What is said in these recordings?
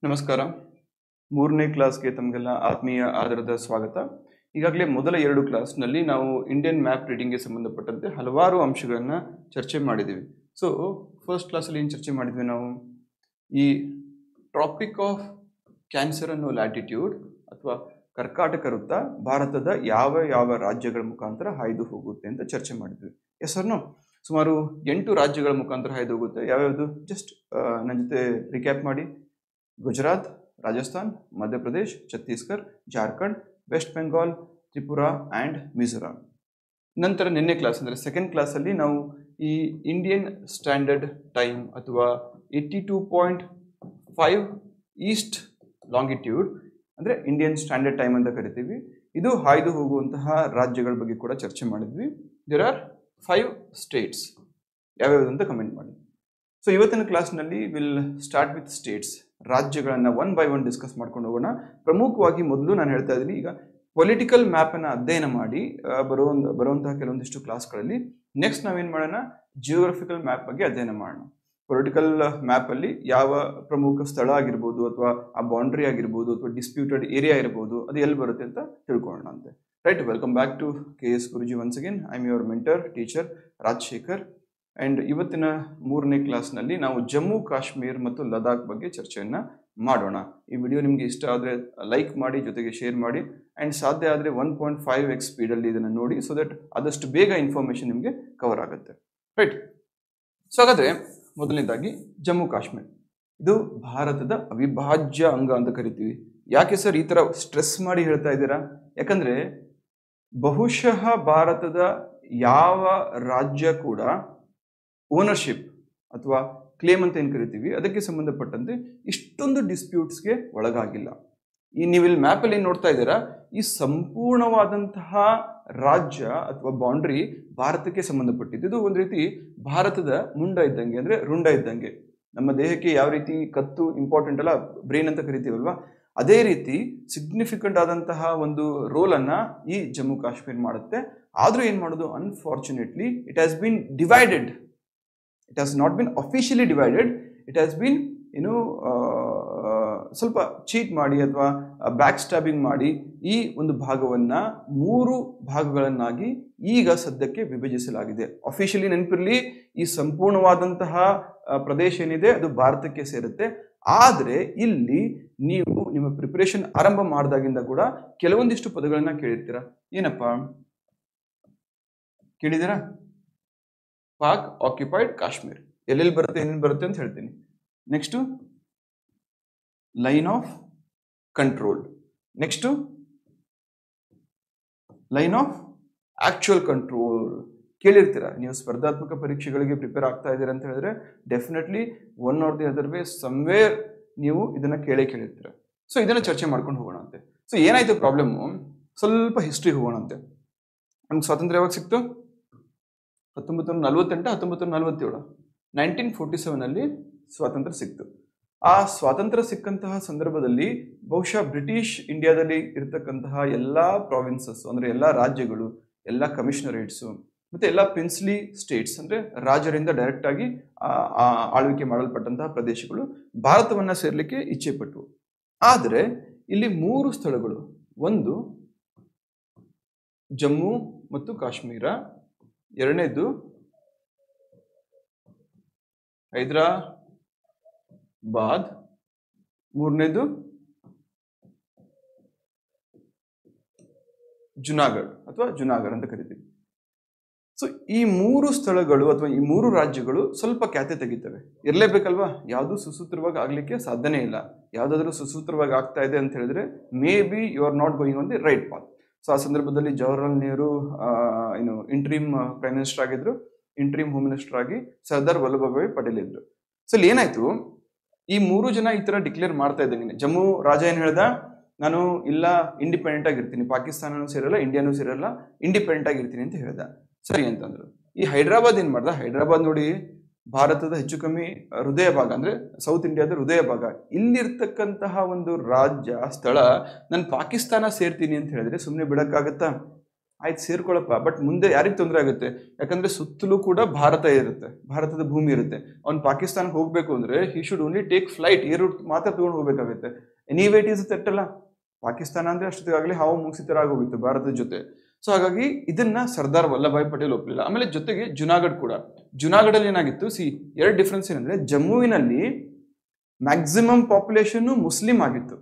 ನಮಸ್ಕಾರ. 3ನೇ ಕ್ಲಾಸ್ಗೆ ತಮಗೆಲ್ಲ ಆತ್ಮೀಯ ಆದರದ ಸ್ವಾಗತ. ಈಗಾಗಲೇ ಮೊದಲ 2 ಕ್ಲಾಸ್ನಲ್ಲಿ ನಾವು ಇಂಡಿಯನ್ ಮ್ಯಾಪ್ ರೀಡಿಂಗ್ಗೆ ಸಂಬಂಧಪಟ್ಟಂತೆ ಹಲವಾರು ಅಂಶಗಳನ್ನು ಚರ್ಚೆ ಮಾಡಿದ್ದೀವಿ. ಸೊ ಫಸ್ಟ್ ಕ್ಲಾಸಲ್ಲಿ ಏನು ಚರ್ಚೆ ಮಾಡಿದ್ವಿ ನಾವು? ಈ ಟ್ರಾಪಿಕ್ ಆಫ್ ಕ್ಯಾನ್ಸರ್ ಅನ್ನೋ ಲ್ಯಾಟಿಟ್ಯೂಡ್ ಅಥವಾ ಕರ್ಕಾಟಕ ವೃತ್ತ ಭಾರತದ ಯಾವ ಯಾವ ರಾಜ್ಯಗಳ ಮುಖಾಂತರ ಹಾಯ್ದು ಹೋಗುತ್ತೆ ಅಂತ ಚರ್ಚೆ ಮಾಡಿದ್ವಿ. ಎಸ್ ಸರ್ನು ಸುಮಾರು 8 ರಾಜ್ಯಗಳ ಮುಖಾಂತರ ಹಾಯ್ದು ಹೋಗುತ್ತೆ. ಯಾವ್ಯಾವುದು ಜಸ್ಟ್ ನನ್ನ ಜೊತೆ ರಿಕ್ಯಾಪ್ ಮಾಡಿ. Gujarat, Rajasthan, Madhya Pradesh, Chhattisgarh, Jharkhand, West Bengal, Tripura and Mizoram. ನಂತರ ನಿನ್ನೆ ಕ್ಲಾಸ್ ಅಂದರೆ ಸೆಕೆಂಡ್ ಕ್ಲಾಸಲ್ಲಿ ನಾವು ಈ ಇಂಡಿಯನ್ ಸ್ಟ್ಯಾಂಡರ್ಡ್ ಟೈಮ್ ಅಥವಾ 82.5 ಈಸ್ಟ್ ಲಾಂಗಿಟ್ಯೂಡ್ ಅಂದರೆ ಇಂಡಿಯನ್ ಸ್ಟ್ಯಾಂಡರ್ಡ್ ಟೈಮ್ ಅಂತ ಕರಿತೀವಿ. ಇದು ಹಾಯ್ದು ಹೋಗುವಂತಹ ರಾಜ್ಯಗಳ ಬಗ್ಗೆ ಕೂಡ ಚರ್ಚೆ ಮಾಡಿದ್ವಿ. There are 5 states. ಯಾವ್ಯಾವುದು ಅಂತ ಕಮೆಂಟ್ ಮಾಡಿ. ಸೊ ಇವತ್ತಿನ ಕ್ಲಾಸ್ನಲ್ಲಿ ವಿಲ್ ಸ್ಟಾರ್ಟ್ ವಿತ್ ಸ್ಟೇಟ್ಸ್. ರಾಜ್ಯಗಳನ್ನು 1 by 1 ಡಿಸ್ಕಸ್ ಮಾಡ್ಕೊಂಡು ಹೋಗೋಣ. ಪ್ರಮುಖವಾಗಿ ಮೊದಲು ನಾನು ಹೇಳ್ತಾ ಇದ್ದೀನಿ, ಈಗ ಪೊಲಿಟಿಕಲ್ ಮ್ಯಾಪನ್ನು ಅಧ್ಯಯನ ಮಾಡಿ ಬರುವಂತಹ ಕೆಲವೊಂದಿಷ್ಟು ಕ್ಲಾಸ್ಗಳಲ್ಲಿ ನೆಕ್ಸ್ಟ್ ನಾವೇನು ಮಾಡೋಣ, ಜಿಯೋಗ್ರಫಿಕಲ್ ಮ್ಯಾಪ್ ಬಗ್ಗೆ ಅಧ್ಯಯನ ಮಾಡೋಣ. ಪೊಲಿಟಿಕಲ್ ಮ್ಯಾಪಲ್ಲಿ ಯಾವ ಪ್ರಮುಖ ಸ್ಥಳ ಆಗಿರ್ಬೋದು ಅಥವಾ ಆ ಬೌಂಡ್ರಿ ಆಗಿರ್ಬೋದು ಅಥವಾ ಡಿಸ್ಪ್ಯೂಟೆಡ್ ಏರಿಯಾ ಇರ್ಬೋದು, ಅದು ಎಲ್ಲಿ ಬರುತ್ತೆ ಅಂತ ತಿಳ್ಕೊಳ್ಳೋಣ ಅಂತೆ. Right, welcome back to KS Guruji once again. I am your mentor teacher Rajashekar. And ಇವತ್ತಿನ 3ನೇ ಕ್ಲಾಸ್ನಲ್ಲಿ ನಾವು ಜಮ್ಮು ಕಾಶ್ಮೀರ್ ಮತ್ತು ಲದಾಖ್ ಬಗ್ಗೆ ಚರ್ಚೆಯನ್ನು ಮಾಡೋಣ. ಈ ವಿಡಿಯೋ ನಿಮಗೆ ಇಷ್ಟ ಆದರೆ ಲೈಕ್ ಮಾಡಿ, ಜೊತೆಗೆ ಶೇರ್ ಮಾಡಿ, ಆ್ಯಂಡ್ ಸಾಧ್ಯ ಆದರೆ 1.5x ಸ್ಪೀಡಲ್ಲಿ ಇದನ್ನು ನೋಡಿ, ಸೊ ದಟ್ ಆದಷ್ಟು ಬೇಗ ಇನ್ಫಾರ್ಮೇಷನ್ ನಿಮಗೆ ಕವರ್ ಆಗುತ್ತೆ. ರೈಟ್, ಸೊ ಹಾಗಾದರೆ ಮೊದಲನೇದಾಗಿ ಜಮ್ಮು ಕಾಶ್ಮೀರ್. ಇದು ಭಾರತದ ಅವಿಭಾಜ್ಯ ಅಂಗ ಅಂತ ಕರಿತೀವಿ. ಯಾಕೆ ಸರ್ ಈ ಥರ ಸ್ಟ್ರೆಸ್ ಮಾಡಿ ಹೇಳ್ತಾ ಇದ್ದೀರಾ? ಯಾಕಂದರೆ ಬಹುಶಃ ಭಾರತದ ಯಾವ ರಾಜ್ಯ ಕೂಡ ಓನರ್ಶಿಪ್ ಅಥವಾ ಕ್ಲೇಮ್ ಅಂತ ಏನು ಕರಿತೀವಿ ಅದಕ್ಕೆ ಸಂಬಂಧಪಟ್ಟಂತೆ ಇಷ್ಟೊಂದು ಡಿಸ್ಪ್ಯೂಟ್ಸ್ಗೆ ಒಳಗಾಗಿಲ್ಲ. ಈ ನೀವಿಲ್ಲಿ ಮ್ಯಾಪಲ್ಲಿ ಏನು ನೋಡ್ತಾ ಇದ್ದೀರಾ, ಈ ಸಂಪೂರ್ಣವಾದಂತಹ ರಾಜ್ಯ ಅಥವಾ ಬೌಂಡ್ರಿ ಭಾರತಕ್ಕೆ ಸಂಬಂಧಪಟ್ಟಿದ್ದು. ಇದು ಒಂದು ರೀತಿ ಭಾರತದ ಮುಂಡ ಇದ್ದಂಗೆ, ಅಂದರೆ ರುಂಡ ಇದ್ದಂಗೆ. ನಮ್ಮ ದೇಹಕ್ಕೆ ಯಾವ ರೀತಿ ಕತ್ತು ಇಂಪಾರ್ಟೆಂಟ್ ಅಲ್ಲ, ಬ್ರೈನ್ ಅಂತ ಕರಿತೀವಲ್ವಾ, ಅದೇ ರೀತಿ ಸಿಗ್ನಿಫಿಕೆಂಟ್ ಆದಂತಹ ಒಂದು ರೋಲನ್ನು ಈ ಜಮ್ಮು ಕಾಶ್ಮೀರ್ ಮಾಡುತ್ತೆ. ಆದರೂ ಏನು ಮಾಡೋದು, unfortunately it has been divided. It has not been officially divided. It has been ಸ್ವಲ್ಪ ಚೀಟ್ ಮಾಡಿ ಅಥವಾ ಬ್ಯಾಕ್ ಸ್ಟ್ಯಾಬಿಂಗ್ ಮಾಡಿ ಈ ಒಂದು ಭಾಗವನ್ನು 3 ಭಾಗಗಳನ್ನಾಗಿ ಈಗ ಸದ್ಯಕ್ಕೆ ವಿಭಜಿಸಲಾಗಿದೆ. ಅಫಿಷಿಯಲಿ ನೆನಪಿರಲಿ, ಈ ಸಂಪೂರ್ಣವಾದಂತಹ ಪ್ರದೇಶ ಏನಿದೆ ಅದು ಭಾರತಕ್ಕೆ ಸೇರುತ್ತೆ. ಆದರೆ ಇಲ್ಲಿ ನೀವು ನಿಮ್ಮ ಪ್ರಿಪರೇಷನ್ ಆರಂಭ ಮಾಡಿದಾಗಿಂದ ಕೂಡ ಕೆಲವೊಂದಿಷ್ಟು ಪದಗಳನ್ನ ಕೇಳಿರ್ತೀರಾ. ಏನಪ್ಪ ಕೇಳಿದ್ದೀರಾ? ಪಾಕ್ ಆಕ್ಯುಪೈಡ್ ಕಾಶ್ಮೀರ್ ಎಲ್ಲೆಲ್ಲಿ ಬರುತ್ತೆ, ಏನೇನು ಬರುತ್ತೆ ಅಂತ ಹೇಳ್ತೀನಿ. Next line of control, next line of actual control ಕೇಳಿರ್ತೀರ. ನೀವು ಸ್ಪರ್ಧಾತ್ಮಕ ಪರೀಕ್ಷೆಗಳಿಗೆ ಪ್ರಿಪೇರ್ ಆಗ್ತಾ ಇದ್ದೀರಾ ಅಂತ ಹೇಳಿದ್ರೆ definitely one or the other way somewhere ನೀವು ಇದನ್ನು ಕೇಳಿರ್ತೀರ. ಸೊ ಇದನ್ನು ಚರ್ಚೆ ಮಾಡ್ಕೊಂಡು ಹೋಗೋಣ ಅಂತೆ. ಸೊ ಏನಾಯ್ತು ಪ್ರಾಬ್ಲಮ್ಮು, ಸ್ವಲ್ಪ ಹಿಸ್ಟ್ರಿ ಹೋಗೋಣ ಅಂತೆ. ನಮ್ಗೆ ಸ್ವಾತಂತ್ರ್ಯ ಯಾವಾಗ ಸಿಕ್ತು? 1948, 1947, 1947 ಸ್ವಾತಂತ್ರ್ಯ ಸಿಕ್ತು. ಆ ಸ್ವಾತಂತ್ರ್ಯ ಸಿಕ್ಕಂತಹ ಸಂದರ್ಭದಲ್ಲಿ ಬಹುಶಃ ಬ್ರಿಟಿಷ್ ಇಂಡಿಯಾದಲ್ಲಿ ಇರತಕ್ಕಂತಹ ಎಲ್ಲ ಪ್ರಾವಿನ್ಸಸ್ ಅಂದರೆ ಎಲ್ಲ ರಾಜ್ಯಗಳು, ಎಲ್ಲ ಕಮಿಷನರೇಟ್ಸು ಮತ್ತು ಎಲ್ಲ ಪ್ರಿನ್ಸ್ಲಿ ಸ್ಟೇಟ್ಸ್ ಅಂದರೆ ರಾಜರಿಂದ ಡೈರೆಕ್ಟ್ ಆಗಿ ಆಳ್ವಿಕೆ ಮಾಡಲ್ಪಟ್ಟಂತಹ ಪ್ರದೇಶಗಳು ಭಾರತವನ್ನು ಸೇರಲಿಕ್ಕೆ ಇಚ್ಛೆ ಪಟ್ಟವು. ಆದರೆ ಇಲ್ಲಿ 3 ಸ್ಥಳಗಳು, ಒಂದು ಜಮ್ಮು ಮತ್ತು ಕಾಶ್ಮೀರ, ಎರಡನೇದು ಹೈದರಾಬಾದ್, ಮೂರನೇದು ಜುನಾಗಢ್ ಅಥವಾ ಜುನಾಗಢ್ ಅಂತ ಕರಿತೀವಿ. ಸೊ ಈ 3 ಸ್ಥಳಗಳು ಅಥವಾ ಈ 3 ರಾಜ್ಯಗಳು ಸ್ವಲ್ಪ ಖ್ಯಾತೆ ತೆಗಿತವೆ. ಇರಲೇಬೇಕಲ್ವಾ, ಯಾವುದು ಸುಸೂತ್ರವಾಗಿ ಆಗ್ಲಿಕ್ಕೆ ಸಾಧ್ಯನೇ ಇಲ್ಲ. ಯಾವುದಾದ್ರೂ ಸುಸೂತ್ರವಾಗಿ ಆಗ್ತಾ ಇದೆ ಅಂತ ಹೇಳಿದ್ರೆ maybe you are not going on the right path. So ಆ ಸಂದರ್ಭದಲ್ಲಿ Jawaharlal Nehru interim prime minister ಆಗಿದ್ರು, ಇಂಟ್ರೀಮ್ ಹೋಮ್ ಮಿನಿಸ್ಟರ್ ಆಗಿ ಸರ್ದಾರ್ ವಲ್ಲಭಭಾಯಿ ಪಟೇಲ್ ಇದ್ರು. ಸೊ ಇಲ್ಲಿ ಏನಾಯ್ತು, ಈ 3 ಜನ ಈ ತರ ಡಿಕ್ಲೇರ್ ಮಾಡ್ತಾ ಇದ್ದಂಗೆ ಜಮ್ಮು ರಾಜ ಏನ್ ಹೇಳ್ದ, ನಾನು ಇಲ್ಲ ಇಂಡಿಪೆಂಡೆಂಟ್ ಆಗಿರ್ತೀನಿ, ಪಾಕಿಸ್ತಾನನೂ ಸೇರಲ್ಲ, ಇಂಡಿಯಾನೂ ಸೇರಲ್ಲ, ಇಂಡಿಪೆಂಡೆಂಟ್ ಆಗಿರ್ತೀನಿ ಅಂತ ಹೇಳ್ದ. ಸರಿ ಅಂತಂದ್ರು. ಈ ಹೈದರಾಬಾದ್ ಏನ್ ಮಾಡ್ದ, ಹೈದರಾಬಾದ್ ನೋಡಿ ಭಾರತದ ಹೆಚ್ಚು ಕಮ್ಮಿ ಹೃದಯ ಭಾಗ, ಅಂದ್ರೆ ಸೌತ್ ಇಂಡಿಯಾದ ಹೃದಯ ಭಾಗ, ಇಲ್ಲಿರ್ತಕ್ಕಂತಹ ಒಂದು ರಾಜ್ಯ ಸ್ಥಳ ನಾನು ಪಾಕಿಸ್ತಾನ ಸೇರ್ತೀನಿ ಅಂತ ಹೇಳಿದ್ರೆ ಸುಮ್ಮನೆ ಬಿಡಕ್ಕಾಗತ್ತಾ? ಆಯ್ತು ಸೇರ್ಕೊಳ್ಳಪ್ಪ, ಬಟ್ ಮುಂದೆ ಯಾರಿಗೆ ತೊಂದರೆ ಆಗುತ್ತೆ? ಯಾಕಂದ್ರೆ ಸುತ್ತಲೂ ಕೂಡ ಭಾರತ ಇರುತ್ತೆ, ಭಾರತದ ಭೂಮಿ ಇರುತ್ತೆ. ಅವ್ನು ಪಾಕಿಸ್ತಾನಕ್ಕೆ ಹೋಗ್ಬೇಕು ಅಂದ್ರೆ he should only take flight, air route ಮಾತ್ರ ತಗೊಂಡು ಹೋಗ್ಬೇಕಾಗುತ್ತೆ. ಎನಿವೇ ಇಟ್ ಈಸ್ ತೆಟ್ಟಲ್ಲ, ಪಾಕಿಸ್ತಾನ ಅಂದ್ರೆ ಅಷ್ಟೊತ್ತಿಗಾಗಲೇ ಹಾವು ಮುಗಿಸಿ ತರ ಆಗೋಗಿತ್ತು ಭಾರತದ ಜೊತೆ. ಸೊ ಹಾಗಾಗಿ ಇದನ್ನ ಸರ್ದಾರ್ ವಲ್ಲಭಾಯ್ ಪಟೇಲ್ ಒಪ್ಪಲಿಲ್ಲ. ಆಮೇಲೆ ಜೊತೆಗೆ ಜುನಾಗಢ್ ಕೂಡ, ಜುನಾಗಢಲ್ಲಿ ಏನಾಗಿತ್ತು, ಎರಡು ಡಿಫ್ರೆನ್ಸ್ ಏನಂದ್ರೆ ಜಮ್ಮುವಿನಲ್ಲಿ ಮ್ಯಾಕ್ಸಿಮಮ್ ಪಾಪ್ಯುಲೇಷನ್ ಮುಸ್ಲಿಂ ಆಗಿತ್ತು,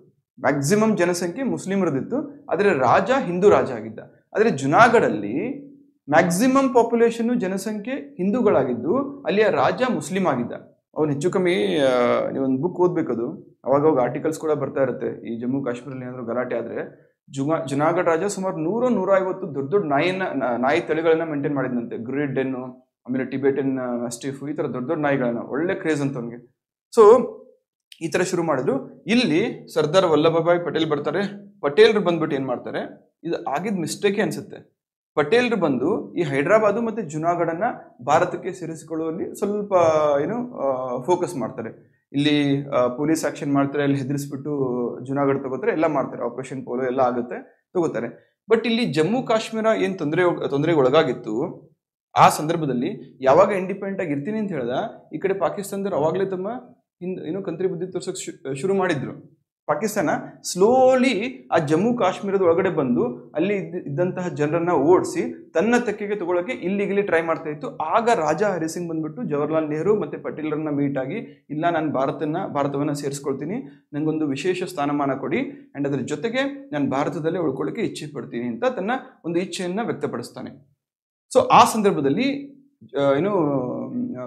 ಮ್ಯಾಕ್ಸಿಮಮ್ ಜನಸಂಖ್ಯೆ ಮುಸ್ಲಿಮರದಿತ್ತು, ಆದರೆ ರಾಜ ಹಿಂದೂ ರಾಜ ಆಗಿದ್ದ. ಆದರೆ ಜುನಾಗಢಲ್ಲಿ ಮ್ಯಾಕ್ಸಿಮಮ್ ಪಾಪ್ಯುಲೇಷನ್ ಜನಸಂಖ್ಯೆ ಹಿಂದೂಗಳಾಗಿದ್ದು ಅಲ್ಲಿಯ ರಾಜ ಮುಸ್ಲಿಂ ಆಗಿದ್ದ. ಅವ್ನು ಹೆಚ್ಚು ಕಮ್ಮಿ ನೀವೊಂದು ಬುಕ್ ಓದ್ಬೇಕದು, ಅವಾಗ ಆರ್ಟಿಕಲ್ಸ್ ಕೂಡ ಬರ್ತಾ ಇರುತ್ತೆ. ಈ ಜಮ್ಮು ಕಾಶ್ಮೀರಲ್ಲಿ ಏನಾದ್ರು ಗಲಾಟೆ ಆದ್ರೆ ಜುನಾಗಢ ರಾಜ ಸುಮಾರು 100-150 ದೊಡ್ಡ ನಾಯಿ ತಳಿಗಳನ್ನ ಮೇಂಟೈನ್ ಮಾಡಿದಂತೆ. ಗ್ರೇಟ್ ಡೆನ್, ಆಮೇಲೆ ಟಿಬೆಟನ್ ಸ್ಟಿಫ್, ಈ ತರ ದೊಡ್ಡ ನಾಯಿಗಳನ್ನ, ಒಳ್ಳೆ ಕ್ರೇಜ್ ಅಂತ ಅವ್ನಿಗೆ. ಸೊ ಈ ತರ ಶುರು ಮಾಡಿದ್ರು. ಇಲ್ಲಿ ಸರ್ದಾರ್ ವಲ್ಲಭಭಾಯ್ ಪಟೇಲ್ ಬರ್ತಾರೆ. ಪಟೇಲ್ರು ಬಂದ್ಬಿಟ್ಟು ಏನ್ ಮಾಡ್ತಾರೆ, ಇದು ಆಗಿದ್ ಮಿಸ್ಟೇಕೇ ಅನ್ಸುತ್ತೆ. ಪಟೇಲ್ರು ಬಂದು ಈ ಹೈದರಾಬಾದ್ ಮತ್ತೆ ಜುನಾಗಢನ್ನ ಭಾರತಕ್ಕೆ ಸೇರಿಸಿಕೊಳ್ಳುವಲ್ಲಿ ಸ್ವಲ್ಪ ಫೋಕಸ್ ಮಾಡ್ತಾರೆ. ಇಲ್ಲಿ ಪೊಲೀಸ್ ಆಕ್ಷನ್ ಮಾಡ್ತಾರೆ, ಅಲ್ಲಿ ಹೆದರಿಸ್ಬಿಟ್ಟು ಜುನಾಗಢ ತಗೋತಾರೆ, ಎಲ್ಲ ಮಾಡ್ತಾರೆ, ಆಪರೇಷನ್ ಪೋಲೋ ಎಲ್ಲ ಆಗುತ್ತೆ, ತಗೋತಾರೆ. ಬಟ್ ಇಲ್ಲಿ ಜಮ್ಮು ಕಾಶ್ಮೀರ ಏನ್ ತೊಂದರೆಗೆ ಒಳಗಾಗಿತ್ತು, ಆ ಸಂದರ್ಭದಲ್ಲಿ ಯಾವಾಗ ಇಂಡಿಪೆಂಡೆಂಟ್ ಆಗಿ ಇರ್ತೀನಿ ಅಂತ ಹೇಳ್ದ, ಈ ಕಡೆ ಪಾಕಿಸ್ತಾನದವ್ರು ಅವಾಗಲೇ ತಮ್ಮ ಕಂತ್ರಿ ಬುದ್ಧಿ ತೋರ್ಸಕ್ ಶುರು ಮಾಡಿದ್ರು. ಪಾಕಿಸ್ತಾನ ಸ್ಲೋಲಿ ಆ ಜಮ್ಮು ಕಾಶ್ಮೀರದ ಒಳಗಡೆ ಬಂದು ಅಲ್ಲಿ ಇದ್ದಂತಹ ಜನರನ್ನ ಓಡಿಸಿ ತನ್ನ ತೆಕ್ಕೆಗೆ ತಗೊಳಕ್ಕೆ ಇಲ್ಲಿಗಲಿ ಟ್ರೈ ಮಾಡ್ತಾ ಇತ್ತು. ಆಗ ರಾಜಾ ಹರಿ ಸಿಂಗ್ ಬಂದ್ಬಿಟ್ಟು ಜವಾಹರ್ಲಾಲ್ ನೆಹರು ಮತ್ತೆ ಪಟೇಲ್ರನ್ನ ಮೀಟ್ ಆಗಿ, ಇಲ್ಲ ನಾನು ಭಾರತವನ್ನ ಸೇರಿಸ್ಕೊಳ್ತೀನಿ, ನಂಗೊಂದು ವಿಶೇಷ ಸ್ಥಾನಮಾನ ಕೊಡಿ, ಅಂಡ್ ಅದ್ರ ಜೊತೆಗೆ ನಾನು ಭಾರತದಲ್ಲೇ ಉಳ್ಕೊಳ್ಳಿಕ್ಕೆ ಇಚ್ಛೆ ಪಡ್ತೀನಿ ಅಂತ ತನ್ನ ಒಂದು ಇಚ್ಛೆಯನ್ನ ವ್ಯಕ್ತಪಡಿಸ್ತಾನೆ. ಸೊ ಆ ಸಂದರ್ಭದಲ್ಲಿ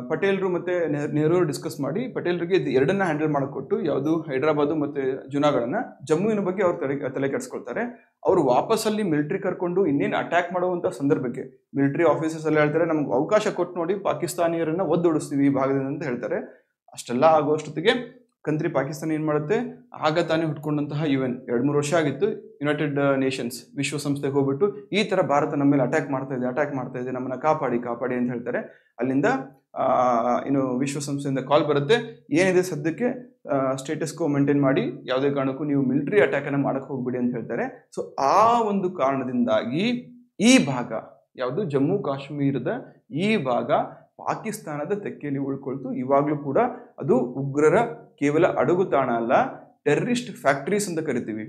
ಪಟೇಲ್ರು ಮತ್ತೆ ನೆಹರು ಡಿಸ್ಕಸ್ ಮಾಡಿ ಪಟೇಲ್ರಿಗೆ ಎರಡನ್ನ ಹ್ಯಾಂಡಲ್ ಮಾಡಿಕೊಟ್ಟು, ಯಾವುದು ಹೈದರಾಬಾದ್ ಮತ್ತೆ ಜುನಾಗಢನ, ಜಮ್ಮುವಿನ ಬಗ್ಗೆ ಅವ್ರು ತಲೆ ಕೆಡಿಸ್ಕೊಳ್ತಾರೆ. ಅವರು ವಾಪಸ್ ಅಲ್ಲಿ ಮಿಲಿಟರಿ ಕರ್ಕೊಂಡು ಇನ್ನೇನು ಅಟ್ಯಾಕ್ ಮಾಡುವಂತ ಸಂದರ್ಭಕ್ಕೆ ಮಿಲಿಟರಿ ಆಫೀಸರ್ಸ್ ಎಲ್ಲ ಹೇಳ್ತಾರೆ, ನಮ್ಗೆ ಅವಕಾಶ ಕೊಟ್ಟು ನೋಡಿ, ಪಾಕಿಸ್ತಾನಿಯರನ್ನ ಒದ್ದೊಡಿಸ್ತೀವಿ ಈ ಭಾಗದಿಂದ ಅಂತ ಹೇಳ್ತಾರೆ. ಅಷ್ಟೆಲ್ಲ ಆಗೋಷ್ಟೊತ್ತಿಗೆ ಕಂತ್ರಿ ಪಾಕಿಸ್ತಾನ ಏನ್ ಮಾಡುತ್ತೆ, ಆಗ ತಾನೇ ಹುಟ್ಕೊಂಡಂತಹ UN 2-3 ವರ್ಷ ಆಗಿತ್ತು, ಯುನೈಟೆಡ್ ನೇಷನ್ಸ್ ವಿಶ್ವಸಂಸ್ಥೆಗೆ ಹೋಗ್ಬಿಟ್ಟು ಈ ತರ ಭಾರತ ನಮ್ಮ ಮೇಲೆ ಅಟ್ಯಾಕ್ ಮಾಡ್ತಾ ಇದೆ, ನಮ್ಮನ್ನ ಕಾಪಾಡಿ ಅಂತ ಹೇಳ್ತಾರೆ. ಅಲ್ಲಿಂದ ವಿಶ್ವಸಂಸ್ಥೆಯಿಂದ ಕಾಲ್ ಬರುತ್ತೆ, ಏನಿದೆ ಸದ್ಯಕ್ಕೆ ಸ್ಟೇಟಸ್ ಕೋ ಮೇಂಟೈನ್ ಮಾಡಿ, ಯಾವುದೇ ಕಾರಣಕ್ಕೂ ನೀವು ಮಿಲಿಟರಿ ಅಟ್ಯಾಕ್ ಅನ್ನ ಮಾಡಕ್ ಹೋಗ್ಬಿಡಿ ಅಂತ ಹೇಳ್ತಾರೆ. ಸೊ ಆ ಒಂದು ಕಾರಣದಿಂದಾಗಿ ಈ ಭಾಗ ಯಾವುದು ಜಮ್ಮು ಕಾಶ್ಮೀರದ ಈ ಭಾಗ ಪಾಕಿಸ್ತಾನದ ತೆಕ್ಕೆಯಲ್ಲಿ ಉಳ್ಕೊಳ್ತು. ಇವಾಗ್ಲೂ ಕೂಡ ಅದು ಉಗ್ರರ ಕೇವಲ ಅಡಗು ತಾಣ ಅಲ್ಲ, ಟೆರರಿಸ್ಟ್ ಫ್ಯಾಕ್ಟರೀಸ್ ಅಂತ ಕರಿತೀವಿ.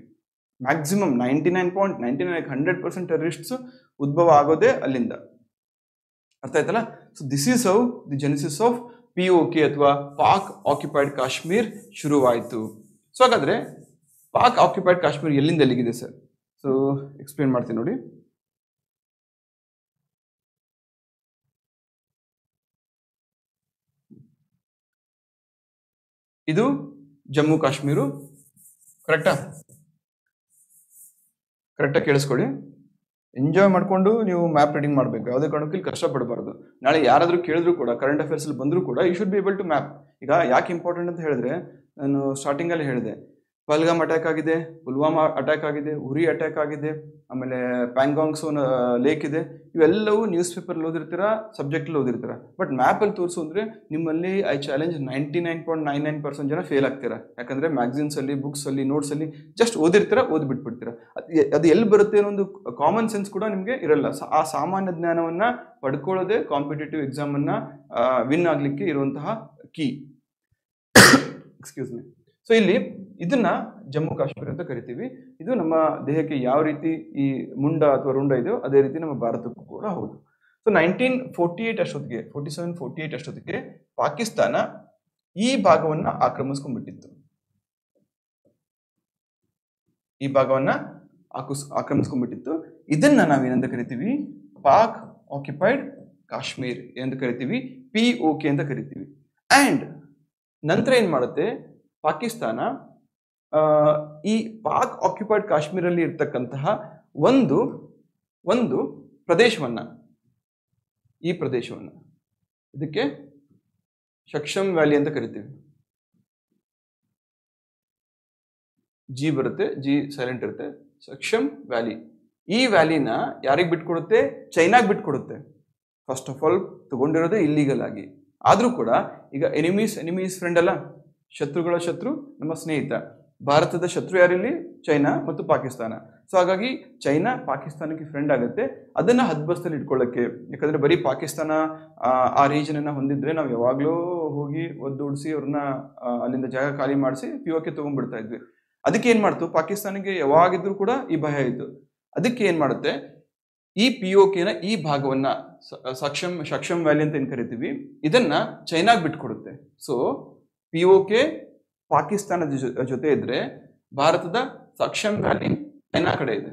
ಮ್ಯಾಕ್ಸಿಮಮ್ 99.99% ಟೆರರಿಸ್ಟ್ಸ್ ಉದ್ಭವ ಆಗೋದೇ ಅಲ್ಲಿಂದ. ಅರ್ಥ ಆಯ್ತಲ್ಲ? So this is how the Genesis of POK ಅಥವಾ ಪಾಕ್ ಆಕ್ಯುಪೈಡ್ ಕಾಶ್ಮೀರ್ ಶುರುವಾಯಿತು. ಸೊ ಹಾಗಾದ್ರೆ ಪಾಕ್ ಆಕ್ಯುಪೈಡ್ ಕಾಶ್ಮೀರ್ ಎಲ್ಲಿಂದ ಎಲ್ಲಿಗಿದೆ ಸರ್? ಸೊ ಎಕ್ಸ್ಪ್ಲೇನ್ ಮಾಡ್ತೀನಿ ನೋಡಿ. ಇದು ಜಮ್ಮು ಕಾಶ್ಮೀರು, ಕರೆಕ್ಟಾ ಕೇಳಿಸ್ಕೊಳ್ಳಿ. ಎಂಜಾಯ್ ಮಾಡ್ಕೊಂಡು ನೀವು ಮ್ಯಾಪ್ ರೀಡಿಂಗ್ ಮಾಡಬೇಕು, ಯಾವುದೇ ಕಾರಣಕ್ಕೂ ಇಲ್ಲಿ ಕಷ್ಟಪಡಬಾರ್ದು. ನಾಳೆ ಯಾರಾದರೂ ಕೇಳಿದ್ರು ಕೂಡ, ಕರೆಂಟ್ ಅಫೇರ್ಸ್ ಅಲ್ಲಿ ಬಂದರೂ ಕೂಡ you should be able to map. ಈಗ ಯಾಕೆ ಇಂಪಾರ್ಟೆಂಟ್ ಅಂತ ಹೇಳಿದ್ರೆ, ನಾನು ಸ್ಟಾರ್ಟಿಂಗಲ್ಲಿ ಹೇಳಿದೆ, ಪಹಲ್ಗಾಮ್ ಅಟ್ಯಾಕ್ ಆಗಿದೆ, ಪುಲ್ವಾಮಾ ಅಟ್ಯಾಕ್ ಆಗಿದೆ, ಉರಿ ಅಟ್ಯಾಕ್ ಆಗಿದೆ, ಆಮೇಲೆ ಪ್ಯಾಂಗಾಂಗ್ ಸೋನ್ ಲೇಕ್ ಇದೆ. ಇವೆಲ್ಲವೂ ನ್ಯೂಸ್ ಪೇಪರ್ ಓದಿರ್ತೀರಾ, ಸಬ್ಜೆಕ್ಟಲ್ಲಿ ಓದಿರ್ತೀರಾ. ಬಟ್ ಮ್ಯಾಪಲ್ಲಿ ತೋರಿಸು ಅಂದರೆ ನಿಮ್ಮಲ್ಲಿ ಐ ಚಾಲೆಂಜ್ 99.99% ಜನ ಫೇಲ್ ಆಗ್ತೀರಾ. ಯಾಕಂದರೆ ಮ್ಯಾಗ್ಝಿನ್ಸಲ್ಲಿ, ಬುಕ್ಸಲ್ಲಿ, ನೋಟ್ಸಲ್ಲಿ ಜಸ್ಟ್ ಓದಿರ್ತೀರಾ, ಓದ್ಬಿಟ್ಬಿಡ್ತೀರಾ. ಅದು ಎಲ್ಲಿ ಬರುತ್ತೆ ಅನ್ನೋ ಒಂದು ಕಾಮನ್ ಸೆನ್ಸ್ ಕೂಡ ನಿಮಗೆ ಇರಲ್ಲ. ಆ ಸಾಮಾನ್ಯ ಜ್ಞಾನವನ್ನು ಪಡ್ಕೊಳ್ಳೋದೇ ಕಾಂಪಿಟೇಟಿವ್ ಎಕ್ಸಾಮನ್ನು ವಿನ್ ಆಗಲಿಕ್ಕೆ ಇರುವಂತಹ ಕೀ. Excuse me. ಸೊ ಇಲ್ಲಿ ಇದನ್ನ ಜಮ್ಮು ಕಾಶ್ಮೀರ ಅಂತ ಕರಿತೀವಿ. ಇದು ನಮ್ಮ ದೇಹಕ್ಕೆ ಯಾವ ರೀತಿ ಈ ಮುಂಡ ಅಥವಾ ರುಂಡ ಇದೆಯೋ ಅದೇ ರೀತಿ ನಮ್ಮ ಭಾರತಕ್ಕೂ ಕೂಡ ಹೌದು. ಸೊ 1948 ಅಷ್ಟೊತ್ತಿಗೆ, 47-48 ಅಷ್ಟೊತ್ತಿಗೆ ಪಾಕಿಸ್ತಾನ ಈ ಭಾಗವನ್ನ ಆಕ್ರಮಿಸ್ಕೊಂಡ್ಬಿಟ್ಟಿತ್ತು. ಇದನ್ನ ನಾವೇನಂತ ಕರಿತೀವಿ? ಪಾಕ್ ಆಕ್ಯುಪೈಡ್ ಕಾಶ್ಮೀರ್ ಎಂದು ಕರಿತೀವಿ, POK ಅಂತ ಕರಿತೀವಿ. ಅಂಡ್ ನಂತರ ಏನ್ ಮಾಡುತ್ತೆ ಪಾಕಿಸ್ತಾನ, ಈ ಪಾಕ್ ಆಕ್ಯುಪೈಡ್ ಕಾಶ್ಮೀರಲ್ಲಿ ಇರ್ತಕ್ಕಂತಹ ಒಂದು ಪ್ರದೇಶವನ್ನ, ಈ ಪ್ರದೇಶವನ್ನ ಇದಕ್ಕೆ ಶಕ್ಷಮ್ ವ್ಯಾಲಿ ಅಂತ ಕರಿತೀವಿ. ಜಿ ಬರುತ್ತೆ, ಜಿ ಸೈಲೆಂಟ್ ಇರುತ್ತೆ. ಶಕ್ಷಮ್ ವ್ಯಾಲಿ, ಈ ವ್ಯಾಲಿನ ಯಾರಿಗೆ ಬಿಟ್ಕೊಡುತ್ತೆ? ಚೈನಾಗ್ ಬಿಟ್ಕೊಡುತ್ತೆ. ಫಸ್ಟ್ ಆಫ್ ಆಲ್ ತಗೊಂಡಿರೋದೇ ಇಲ್ಲಿಗಲ್ ಆಗಿ. ಆದ್ರೂ ಕೂಡ ಈಗ ಎನಿಮೀಸ್ ಫ್ರೆಂಡ್ ಅಲ್ಲ, ಶತ್ರುಗಳ ಶತ್ರು ನಮ್ಮ ಸ್ನೇಹಿತ. ಭಾರತದ ಶತ್ರು ಯಾರಿಲ್ಲಿ? ಚೈನಾ ಮತ್ತು ಪಾಕಿಸ್ತಾನ. ಸೊ ಹಾಗಾಗಿ ಚೈನಾ ಪಾಕಿಸ್ತಾನಕ್ಕೆ ಫ್ರೆಂಡ್ ಆಗುತ್ತೆ. ಅದನ್ನ ಹದ್ಬಸ್ತಲ್ಲಿ ಇಟ್ಕೊಳ್ಳೋಕ್ಕೆ, ಯಾಕಂದ್ರೆ ಬರೀ ಪಾಕಿಸ್ತಾನ ಆ ರೀಜನ್ ಅನ್ನ ಹೊಂದಿದ್ರೆ ನಾವು ಯಾವಾಗ್ಲೂ ಹೋಗಿ ಒದ್ದೋಡಿಸಿ ಅವ್ರನ್ನ ಅಲ್ಲಿಂದ ಜಾಗ ಖಾಲಿ ಮಾಡಿಸಿ POK ತಗೊಂಡ್ಬಿಡ್ತಾ ಇದ್ವಿ. ಅದಕ್ಕೆ ಏನ್ ಮಾಡ್ತು, ಪಾಕಿಸ್ತಾನಿಗೆ ಯಾವಾಗಿದ್ರು ಕೂಡ ಈ ಭಯ ಇತ್ತು. ಅದಕ್ಕೆ ಏನ್ ಮಾಡುತ್ತೆ, ಈ POKನ ಈ ಭಾಗವನ್ನ ಸಕ್ಷಮ್ ವ್ಯಾಲಿ ಅಂತ ಏನ್ ಕರಿತೀವಿ, ಇದನ್ನ ಚೈನಾಗ್ ಬಿಟ್ಕೊಡುತ್ತೆ. ಸೊ POK ಪಾಕಿಸ್ತಾನದ ಜೊತೆ ಇದ್ರೆ ಭಾರತದ ಸಕ್ಷಮ್ ವ್ಯಾಲಿ ಚೈನಾ ಕಡೆ ಇದೆ.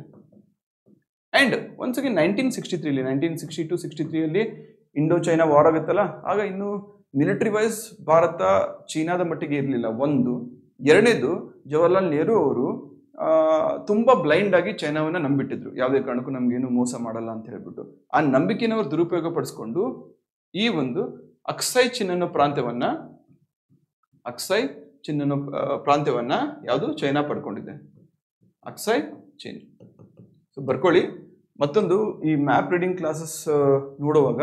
ಅಂಡ್ ಒನ್ಸ್ ಅಗೇನ್ 1962-63 ಅಲ್ಲಿ ಇಂಡೋ ಚೈನಾ ವಾರ್ ಆಗುತ್ತಲ್ಲ, ಆಗ ಇನ್ನು ಮಿಲಿಟರಿ ವೈಸ್ ಭಾರತ ಚೀನಾದ ಮಟ್ಟಿಗೆ ಇರಲಿಲ್ಲ. ಒಂದು. ಎರಡನೇದು, ಜವಾಹರ್ಲಾಲ್ ನೆಹರು ಅವರು ತುಂಬಾ ಬ್ಲೈಂಡ್ ಆಗಿ ಚೈನಾವನ್ನ ನಂಬಿಟ್ಟಿದ್ರು, ಯಾವುದೇ ಕಾರಣಕ್ಕೂ ನಮ್ಗೇನು ಮೋಸ ಮಾಡಲ್ಲ ಅಂತ ಹೇಳ್ಬಿಟ್ಟು. ಆ ನಂಬಿಕೆನ ಅವರು ದುರುಪಯೋಗ ಪಡಿಸ್ಕೊಂಡು ಈ ಒಂದು ಅಕ್ಸೈ ಚಿನ್ ಅನ್ನೋ ಪ್ರಾಂತ್ಯವನ್ನ ಯಾವುದು ಚೈನಾ ಪಡ್ಕೊಂಡಿದೆ, ಅಕ್ಸೈ ಚಿನ್. ಸೊ ಬರ್ಕೊಳ್ಳಿ. ಮತ್ತೊಂದು, ಈ ಮ್ಯಾಪ್ ರೀಡಿಂಗ್ ಕ್ಲಾಸಸ್ ನೋಡುವಾಗ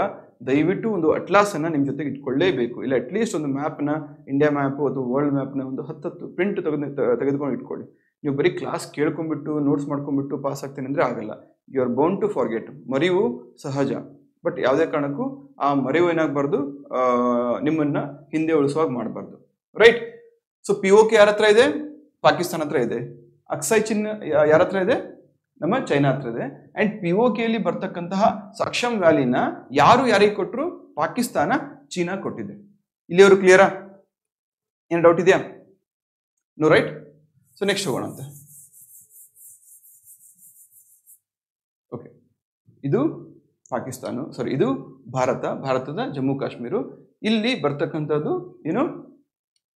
ದಯವಿಟ್ಟು ಒಂದು ಅಟ್ಲಾಸ್ ಅನ್ನ ನಿಮ್ ಜೊತೆಗೆ ಇಟ್ಕೊಳ್ಳೇಬೇಕು. ಇಲ್ಲ ಅಟ್ಲೀಸ್ಟ್ ಒಂದು ಮ್ಯಾಪ್ನ, ಇಂಡಿಯಾ ಮ್ಯಾಪ್ ಅಥವಾ ವರ್ಲ್ಡ್ ಮ್ಯಾಪ್ನ ಒಂದು 10 ಪ್ರಿಂಟ್ ತೆಗೆದುಕೊಂಡು ಇಟ್ಕೊಳ್ಳಿ. ನೀವು ಬರೀ ಕ್ಲಾಸ್ ಕೇಳ್ಕೊಂಡ್ಬಿಟ್ಟು ನೋಟ್ಸ್ ಮಾಡ್ಕೊಂಡ್ಬಿಟ್ಟು ಪಾಸ್ ಆಗ್ತೇನೆ ಅಂದ್ರೆ ಆಗಲ್ಲ. You are bound to forget. ಮರೆಯುವು ಸಹಜ, ಬಟ್ ಯಾವುದೇ ಕಾರಣಕ್ಕೂ ಆ ಮರೆಯುವು ಏನಾಗಬಾರ್ದು, ನಿಮ್ಮನ್ನ ಹಿಂದೆ ಉಳಿಸುವಾಗ ಮಾಡಬಾರ್ದು. ರೈಟ್. ಸೊ POK ಯಾರ ಹತ್ರ ಇದೆ, ಪಾಕಿಸ್ತಾನ ಹತ್ರ ಇದೆ. ಅಕ್ಸೈ ಚಿನ್ ಯಾರ ಹತ್ರ ಇದೆ, ನಮ್ಮ ಚೈನಾ ಹತ್ರ ಇದೆ. ಅಂಡ್ POKಯಲ್ಲಿ ಬರ್ತಕ್ಕಂತಹ ಸಕ್ಷಮ್ ವ್ಯಾಲಿನ ಯಾರಿಗೆ ಕೊಟ್ಟರು, ಪಾಕಿಸ್ತಾನ ಚೀನಾ ಕೊಟ್ಟಿದೆ. ಇಲ್ಲಿಯವರು ಕ್ಲಿಯರಾ? ಏನು ಡೌಟ್ ಇದೆಯಾ? No, right. ಸೊ ನೆಕ್ಸ್ಟ್ ಹೋಗೋಣಂತೆ. ಓಕೆ, ಇದು ಪಾಕಿಸ್ತಾನ, ಸಾರಿ ಇದು ಭಾರತದ ಜಮ್ಮು ಕಾಶ್ಮೀರ. ಇಲ್ಲಿ ಬರ್ತಕ್ಕಂಥದ್ದು ಏನು,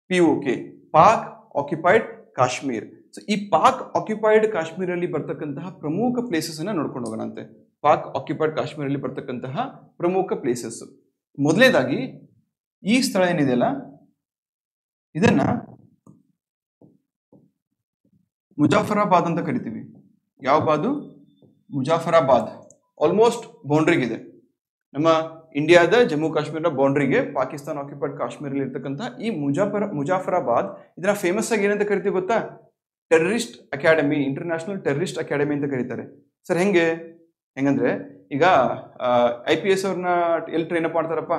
POK, Pak occupied Kashmir. So ಈ ಪಾಕ್ ಆಕ್ಯುಪೈಡ್ ಕಾಶ್ಮೀರಲ್ಲಿ ಬರ್ತಕ್ಕಂತಹ ಪ್ರಮುಖ ಪ್ಲೇಸಸ್ ಅನ್ನ ನೋಡ್ಕೊಂಡು ಹೋಗೋಣಂತೆ. ಪಾಕ್ ಆಕ್ಯುಪೈಡ್ ಕಾಶ್ಮೀರಲ್ಲಿ ಬರ್ತಕ್ಕಂತಹ ಪ್ರಮುಖ ಪ್ಲೇಸಸ್. ಮೊದಲನೇದಾಗಿ ಈ ಸ್ಥಳ ಏನಿದೆಯಲ್ಲ, ಇದನ್ನ ಮುಜಾಫರಾಬಾದ್ ಅಂತ ಕರಿತೀವಿ. ಯಾವ ಬಾದು? ಮುಜಾಫರಾಬಾದ್. ಆಲ್ಮೋಸ್ಟ್ ಬೌಂಡ್ರಿಗಿದೆ, ನಮ್ಮ ಇಂಡಿಯಾದ ಜಮ್ಮು ಕಾಶ್ಮೀರದ ಬೌಂಡ್ರಿಗೆ ಪಾಕಿಸ್ತಾನ ಆಕ್ಯುಪೈಡ್ ಕಾಶ್ಮೀರಲ್ಲಿ ಇರ್ತಕ್ಕಂಥ ಈ ಮುಜಾಫರಾಬಾದ್, ಇದನ್ನ ಫೇಮಸ್ ಆಗಿ ಏನಂತ ಕರಿತೀವಿ ಗೊತ್ತಾ? Terrorist academy, international terrorist academy ಅಂತ ಕರೀತಾರೆ. ಸರ್ ಹೆಂಗಂದ್ರೆ ಈಗ IPS ಅವ್ರನ್ನ ಎಲ್ಲಿ ಟ್ರೈನ್ ಅಪ್ ಮಾಡ್ತಾರಪ್ಪ?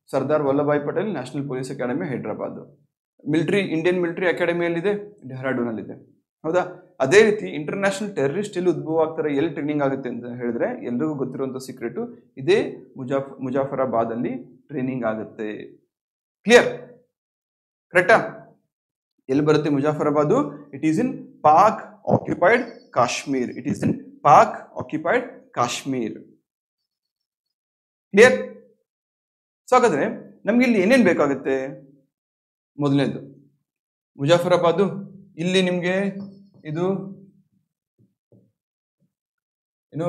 Sardar Vallabhbhai Patel national police academy Hyderabad. Indian military academy ಎಲ್ಲಿದೆ? ಡೆಹ್ರಾಡೂನ್ ಅಲ್ಲಿದೆ. ಹೌದಾ? ಅದೇ ರೀತಿ ಇಂಟರ್ನ್ಯಾಷನಲ್ ಟೆರರಿಸ್ಟ್ ಎಲ್ಲಿ ಉದ್ಭವ ಆಗ್ತಾರೆ, ಎಲ್ಲಿ ಟ್ರೈನಿಂಗ್ ಆಗುತ್ತೆ ಅಂತ ಹೇಳಿದ್ರೆ ಎಲ್ರಿಗೂ ಗೊತ್ತಿರುವಂತ ಸೀಕ್ರೆಟು, ಇದೇ ಮುಜಾಫರಾಬಾದ್ ಅಲ್ಲಿ ಟ್ರೈನಿಂಗ್ ಆಗುತ್ತೆ. ಕ್ಲಿಯರ್? ಕರೆಕ್ಟಾ? ಎಲ್ಲಿ ಬರುತ್ತೆ Muzaffarabad? It is in Pak occupied Kashmir. Clear? So ಹಾಗಾದ್ರೆ ನಮ್ಗೆ ಇಲ್ಲಿ ಏನೇನ್ ಬೇಕಾಗುತ್ತೆ? ಮೊದಲನೇದು ಮುಜಾಫರಾಬಾದ್, ಇಲ್ಲಿ ನಿಮ್ಗೆ ಇದು ಏನು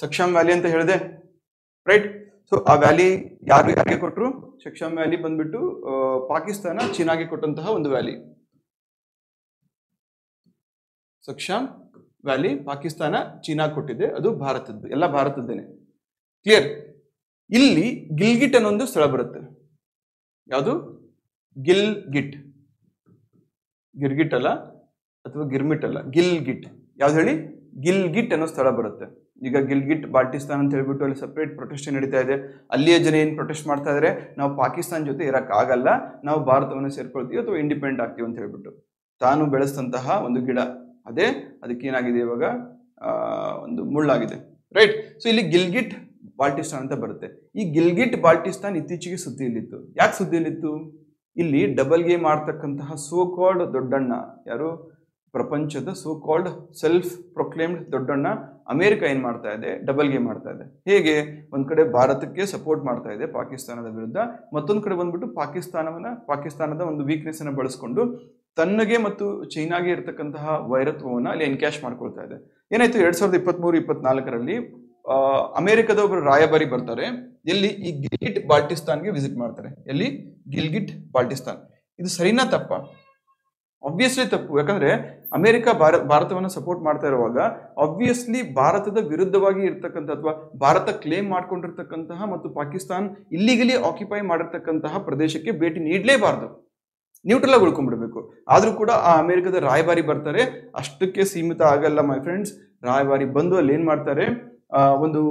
ಸಕ್ಷಮ್ ವ್ಯಾಲಿ ಅಂತ ಹೇಳಿದೆ, ರೈಟ್? ಸೊ ಆ ವ್ಯಾಲಿ ಯಾರಿಗೆ ಕೊಟ್ಟರು? ಸಕ್ಷಮ್ ವ್ಯಾಲಿ ಬಂದ್ಬಿಟ್ಟು ಪಾಕಿಸ್ತಾನ ಚೀನಾಗೆ ಕೊಟ್ಟಂತಹ ಒಂದು valley. Saksham valley Pakistan China ಕೊಟ್ಟಿದೆ, ಅದು ಭಾರತದ್ದು, ಎಲ್ಲ ಭಾರತದ್ದೇನೆ. ಕ್ಲಿಯರ್? ಇಲ್ಲಿ ಗಿಲ್ಗಿಟ್ ಅನ್ನೊಂದು ಸ್ಥಳ ಬರುತ್ತೆ. ಯಾವುದು? ಗಿಲ್ಗಿಟ್ ಅಲ್ಲ, ಅಥವಾ ಗಿರ್ಮಿಟ್ ಅಲ್ಲ, ಗಿಲ್ಗಿಟ್. ಯಾವ್ದು ಹೇಳಿ? ಗಿಲ್ಗಿಟ್ ಅನ್ನೋ ಸ್ಥಳ ಬರುತ್ತೆ. ಈಗ ಗಿಲ್ಗಿಟ್ ಬಾಲ್ಟಿಸ್ತಾನ್ ಅಂತ ಹೇಳ್ಬಿಟ್ಟು ಅಲ್ಲಿ ಸಪ್ರೇಟ್ ಪ್ರೊಟೆಸ್ಟ್ ನಡೀತಾ ಇದೆ. ಅಲ್ಲಿಯ ಜನ ಏನ್ ಪ್ರೊಟೆಸ್ಟ್ ಮಾಡ್ತಾ ಇದಾರೆ, ನಾವು ಪಾಕಿಸ್ತಾನ ಜೊತೆ ಇರಕ್ ಆಗಲ್ಲ, ನಾವು ಭಾರತವನ್ನು ಸೇರ್ಕೊಳ್ತೀವಿ ಅಥವಾ ಇಂಡಿಪೆಂಡೆಂಟ್ ಆಗ್ತೀವಿ ಅಂತ ಹೇಳ್ಬಿಟ್ಟು. ತಾನು ಬೆಳೆಸಿದಂತಹ ಒಂದು ಗಿಡ, ಅದಕ್ಕೇನಾಗಿದೆ ಇವಾಗ, ಒಂದು ಮುಳ್ಳಾಗಿದೆ, ರೈಟ್? ಸೊ ಇಲ್ಲಿ ಗಿಲ್ಗಿಟ್ ಬಾಲ್ಟಿಸ್ತಾನ್ ಅಂತ ಬರುತ್ತೆ. ಈ ಗಿಲ್ಗಿಟ್ ಬಾಲ್ಟಿಸ್ತಾನ್ ಇತ್ತೀಚೆಗೆ ಸುದ್ದಿಯಲ್ಲಿತ್ತು. ಯಾಕೆ ಸುದ್ದಿಯಲ್ಲಿತ್ತು? ಇಲ್ಲಿ ಡಬಲ್ ಗೇಮ್ ಆಡ್ತಕ್ಕಂತಹ ಸೋ ಕಾಲ್ಡ್ ದೊಡ್ಡಣ್ಣ, ಯಾರು? ಪ್ರಪಂಚದ ಸೋ ಕಾಲ್ಡ್ ಸೆಲ್ಫ್ ಪ್ರೊಕ್ಲೇಮ್ಡ್ ದೊಡ್ಡಣ್ಣ ಅಮೆರಿಕ ಏನ್ ಮಾಡ್ತಾ ಇದೆ? ಡಬಲ್ ಗೇಮ್ ಮಾಡ್ತಾ ಇದೆ. ಹೇಗೆ? ಒಂದ್ ಕಡೆ ಭಾರತಕ್ಕೆ ಸಪೋರ್ಟ್ ಮಾಡ್ತಾ ಇದೆ ಪಾಕಿಸ್ತಾನದ ವಿರುದ್ಧ, ಮತ್ತೊಂದ್ ಕಡೆ ಬಂದ್ಬಿಟ್ಟು ಪಾಕಿಸ್ತಾನದ ಒಂದು ವೀಕ್ನೆಸ್ ಅನ್ನ ಬಳಸ್ಕೊಂಡು ತನ್ನಗೆ ಮತ್ತು ಚೈನಾಗೆ ಇರತಕ್ಕಂತಹ ವೈರತ್ವವನ್ನ ಅಲ್ಲಿ ಎನ್ಕ್ಯಾಶ್ ಮಾಡ್ಕೊಳ್ತಾ ಇದೆ. ಏನಾಯ್ತು? 2023-24ರಲ್ಲಿ ಅಮೆರಿಕದ ಒಬ್ಬರು ರಾಯಭಾರಿ ಬರ್ತಾರೆ. ಎಲ್ಲಿ? ಈ ಗಿಲ್ಗಿಟ್ ಬಾಲ್ಟಿಸ್ತಾನ್ಗೆ ವಿಸಿಟ್ ಮಾಡ್ತಾರೆ. ಎಲ್ಲಿ? ಗಿಲ್ಗಿಟ್ ಬಾಲ್ಟಿಸ್ತಾನ್. ಇದು ಸರಿನಾ ತಪ್ಪ? ಆಬ್ವಿಯಸ್ಲಿ ತಪ್ಪು. ಯಾಕಂದ್ರೆ ಅಮೆರಿಕ ಭಾರತವನ್ನು ಸಪೋರ್ಟ್ ಮಾಡ್ತಾ ಇರುವಾಗ ಆಬ್ವಿಯಸ್ಲಿ ಭಾರತದ ವಿರುದ್ಧವಾಗಿ ಇರ್ತಕ್ಕಂಥ ಅಥವಾ ಭಾರತ ಕ್ಲೇಮ್ ಮಾಡ್ಕೊಂಡಿರ್ತಕ್ಕಂತಹ ಮತ್ತು ಪಾಕಿಸ್ತಾನ್ ಇಲ್ಲಿಗಲಿ ಆಕ್ಯುಪೈ ಮಾಡಿರ್ತಕ್ಕಂತಹ ಪ್ರದೇಶಕ್ಕೆ ಭೇಟಿ ನೀಡಲೇಬಾರದು. ನ್ಯೂಟ್ರಲ್ ಆಗಿ ಉಳ್ಕೊಂಡ್ಬಿಡ್ಬೇಕು. ಆದ್ರೂ ಕೂಡ ಆ ಅಮೆರಿಕದ ರಾಯಭಾರಿ ಬರ್ತಾರೆ, ಅಷ್ಟಕ್ಕೆ ಸೀಮಿತ ಆಗಲ್ಲ ಮೈ ಫ್ರೆಂಡ್ಸ್. ರಾಯಭಾರಿ ಬಂದು ಅಲ್ಲಿ ಏನ್ ಮಾಡ್ತಾರೆ, ಒಂದು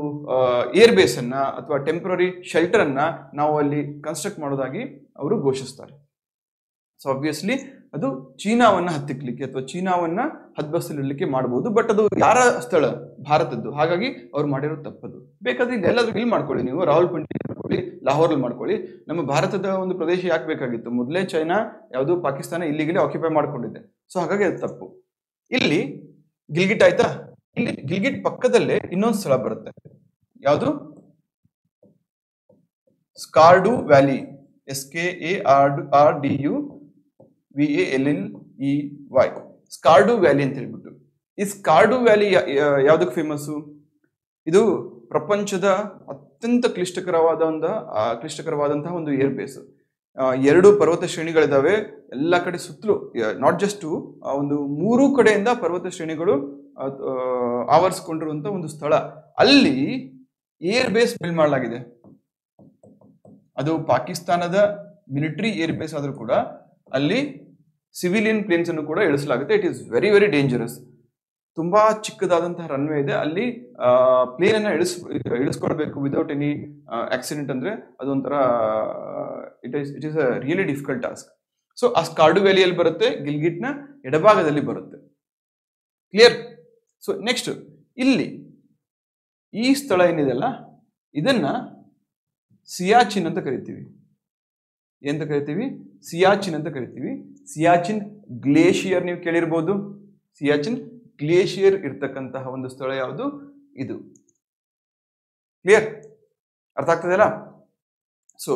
ಏರ್ ಬೇಸ್ ಅನ್ನ ಅಥವಾ ಟೆಂಪ್ರರಿ ಶೆಲ್ಟರ್ ಅನ್ನ ನಾವು ಅಲ್ಲಿ ಕನ್ಸ್ಟ್ರಕ್ಟ್ ಮಾಡೋದಾಗಿ ಅವರು ಘೋಷಿಸ್ತಾರೆ. ಸೊ ಆಬ್ವಿಯಸ್ಲಿ ಅದು ಚೀನಾವನ್ನ ಹತ್ತಿಕ್ಲಿಕ್ಕೆ ಅಥವಾ ಚೀನಾವನ್ನ ಹದ್ಬಸ್ತಲಿಡ್ಲಿಕ್ಕೆ ಮಾಡಬಹುದು. ಬಟ್ ಅದು ಯಾರ ಸ್ಥಳ? ಭಾರತದ್ದು. ಹಾಗಾಗಿ ಅವ್ರು ಮಾಡಿರೋ ತಪ್ಪದು. ಬೇಕಾದ್ರೆ ಇಲ್ಲಿ ಎಲ್ಲಾದ್ರೂ ಇಲ್ಲಿ ಮಾಡ್ಕೊಳ್ಳಿ, ನೀವು ರಾವಲ್ಪಿಂಡಿ ಮಾಡ್ಕೊಳ್ಳಿ, ಲಾಹೋರಲ್ಲಿ ಮಾಡ್ಕೊಳ್ಳಿ. ನಮ್ಮ ಭಾರತದ ಒಂದು ಪ್ರದೇಶ ಯಾಕೆ ಬೇಕಾಗಿತ್ತು? ಮೊದಲೇ ಚೈನಾ ಯಾವುದು ಪಾಕಿಸ್ತಾನ ಇಲ್ಲಿಗೆ ಆಕ್ಯುಪೈ ಮಾಡ್ಕೊಂಡಿದೆ. ಸೊ ಹಾಗಾಗಿ ಅದು ತಪ್ಪು. ಇಲ್ಲಿ ಗಿಲ್ಗಿಟ್ ಆಯ್ತಾ, ಇಲ್ಲಿ ಗಿಲ್ಗಿಟ್ ಪಕ್ಕದಲ್ಲೇ ಇನ್ನೊಂದು ಸ್ಥಳ ಬರುತ್ತೆ. ಯಾವುದು? ಸ್ಕಾರ್ಡು ವ್ಯಾಲಿ. SKARDUVALLEY, ಸ್ಕಾರ್ಡು ವ್ಯಾಲಿ ಅಂತ ಹೇಳ್ಬಿಟ್ಟು. ಈ ಸ್ಕಾರ್ಡು ವ್ಯಾಲಿ ಯಾವ್ದಕ್ಕೆ ಫೇಮಸ್ಸು? ಇದು ಪ್ರಪಂಚದ ಅತ್ಯಂತ ಕ್ಲಿಷ್ಟಕರವಾದಂತಹ ಒಂದು ಏರ್ ಬೇಸ್. 2 ಪರ್ವತ ಶ್ರೇಣಿಗಳಿದಾವೆ ಎಲ್ಲ ಕಡೆ ಸುತ್ತಲೂ. ನಾಟ್ ಜಸ್ಟ್ ಒಂದು 3 ಕಡೆಯಿಂದ ಪರ್ವತ ಶ್ರೇಣಿಗಳು ಆವರಿಸಿಕೊಂಡಿರುವಂತ ಒಂದು ಸ್ಥಳ. ಅಲ್ಲಿ ಏರ್ ಬೇಸ್ ಬಿಲ್ಡ್ ಮಾಡಲಾಗಿದೆ. ಅದು ಪಾಕಿಸ್ತಾನದ ಮಿಲಿಟರಿ ಏರ್ ಬೇಸ್ ಆದ್ರೂ ಕೂಡ ಅಲ್ಲಿ ಸಿವಿಲಿಯನ್ ಪ್ಲೇನ್ಸ್ ಅನ್ನು ಕೂಡ ಇಳಿಸಲಾಗುತ್ತೆ. It is very very dangerous. ತುಂಬಾ ಚಿಕ್ಕದಾದಂತಹ ರನ್ವೇ ಇದೆ. ಅಲ್ಲಿ ಪ್ಲೇನ್ ಅನ್ನ ಇಳಿಸ್ಕೊಳ್ಬೇಕು ವಿದೌಟ್ ಎನಿ ಆಕ್ಸಿಡೆಂಟ್ ಅಂದ್ರೆ ಅದೊಂಥರ it is a really difficult task. So ಆ ಸ್ಕಾರ್ಡು ವ್ಯಾಲಿಯಲ್ಲಿ ಬರುತ್ತೆ, ಗಿಲ್ಗಿಟ್ ನ ಎಡಭಾಗದಲ್ಲಿ ಬರುತ್ತೆ. ಕ್ಲಿಯರ್? ಸೊ ನೆಕ್ಸ್ಟ್ ಇಲ್ಲಿ ಈ ಸ್ಥಳ ಏನಿದೆಲ್ಲ ಇದನ್ನ ಸಿಯಾಚಿನ್ ಅಂತ ಕರಿತೀವಿ. ಎಂತ ಕರಿತೀವಿ? ಸಿಯಾಚಿನ್ ಅಂತ ಕರಿತೀವಿ. ಸಿಯಾಚಿನ್ ಗ್ಲೇಷಿಯರ್ ನೀವು ಕೇಳಿರ್ಬೋದು. ಸಿಯಾಚಿನ್ ಗ್ಲೇಷಿಯರ್ ಇರ್ತಕ್ಕಂತಹ ಒಂದು ಸ್ಥಳ ಯಾವುದು? ಇದು. ಕ್ಲಿಯರ್? ಅರ್ಥ ಆಗ್ತದಲ್ಲ? ಸೊ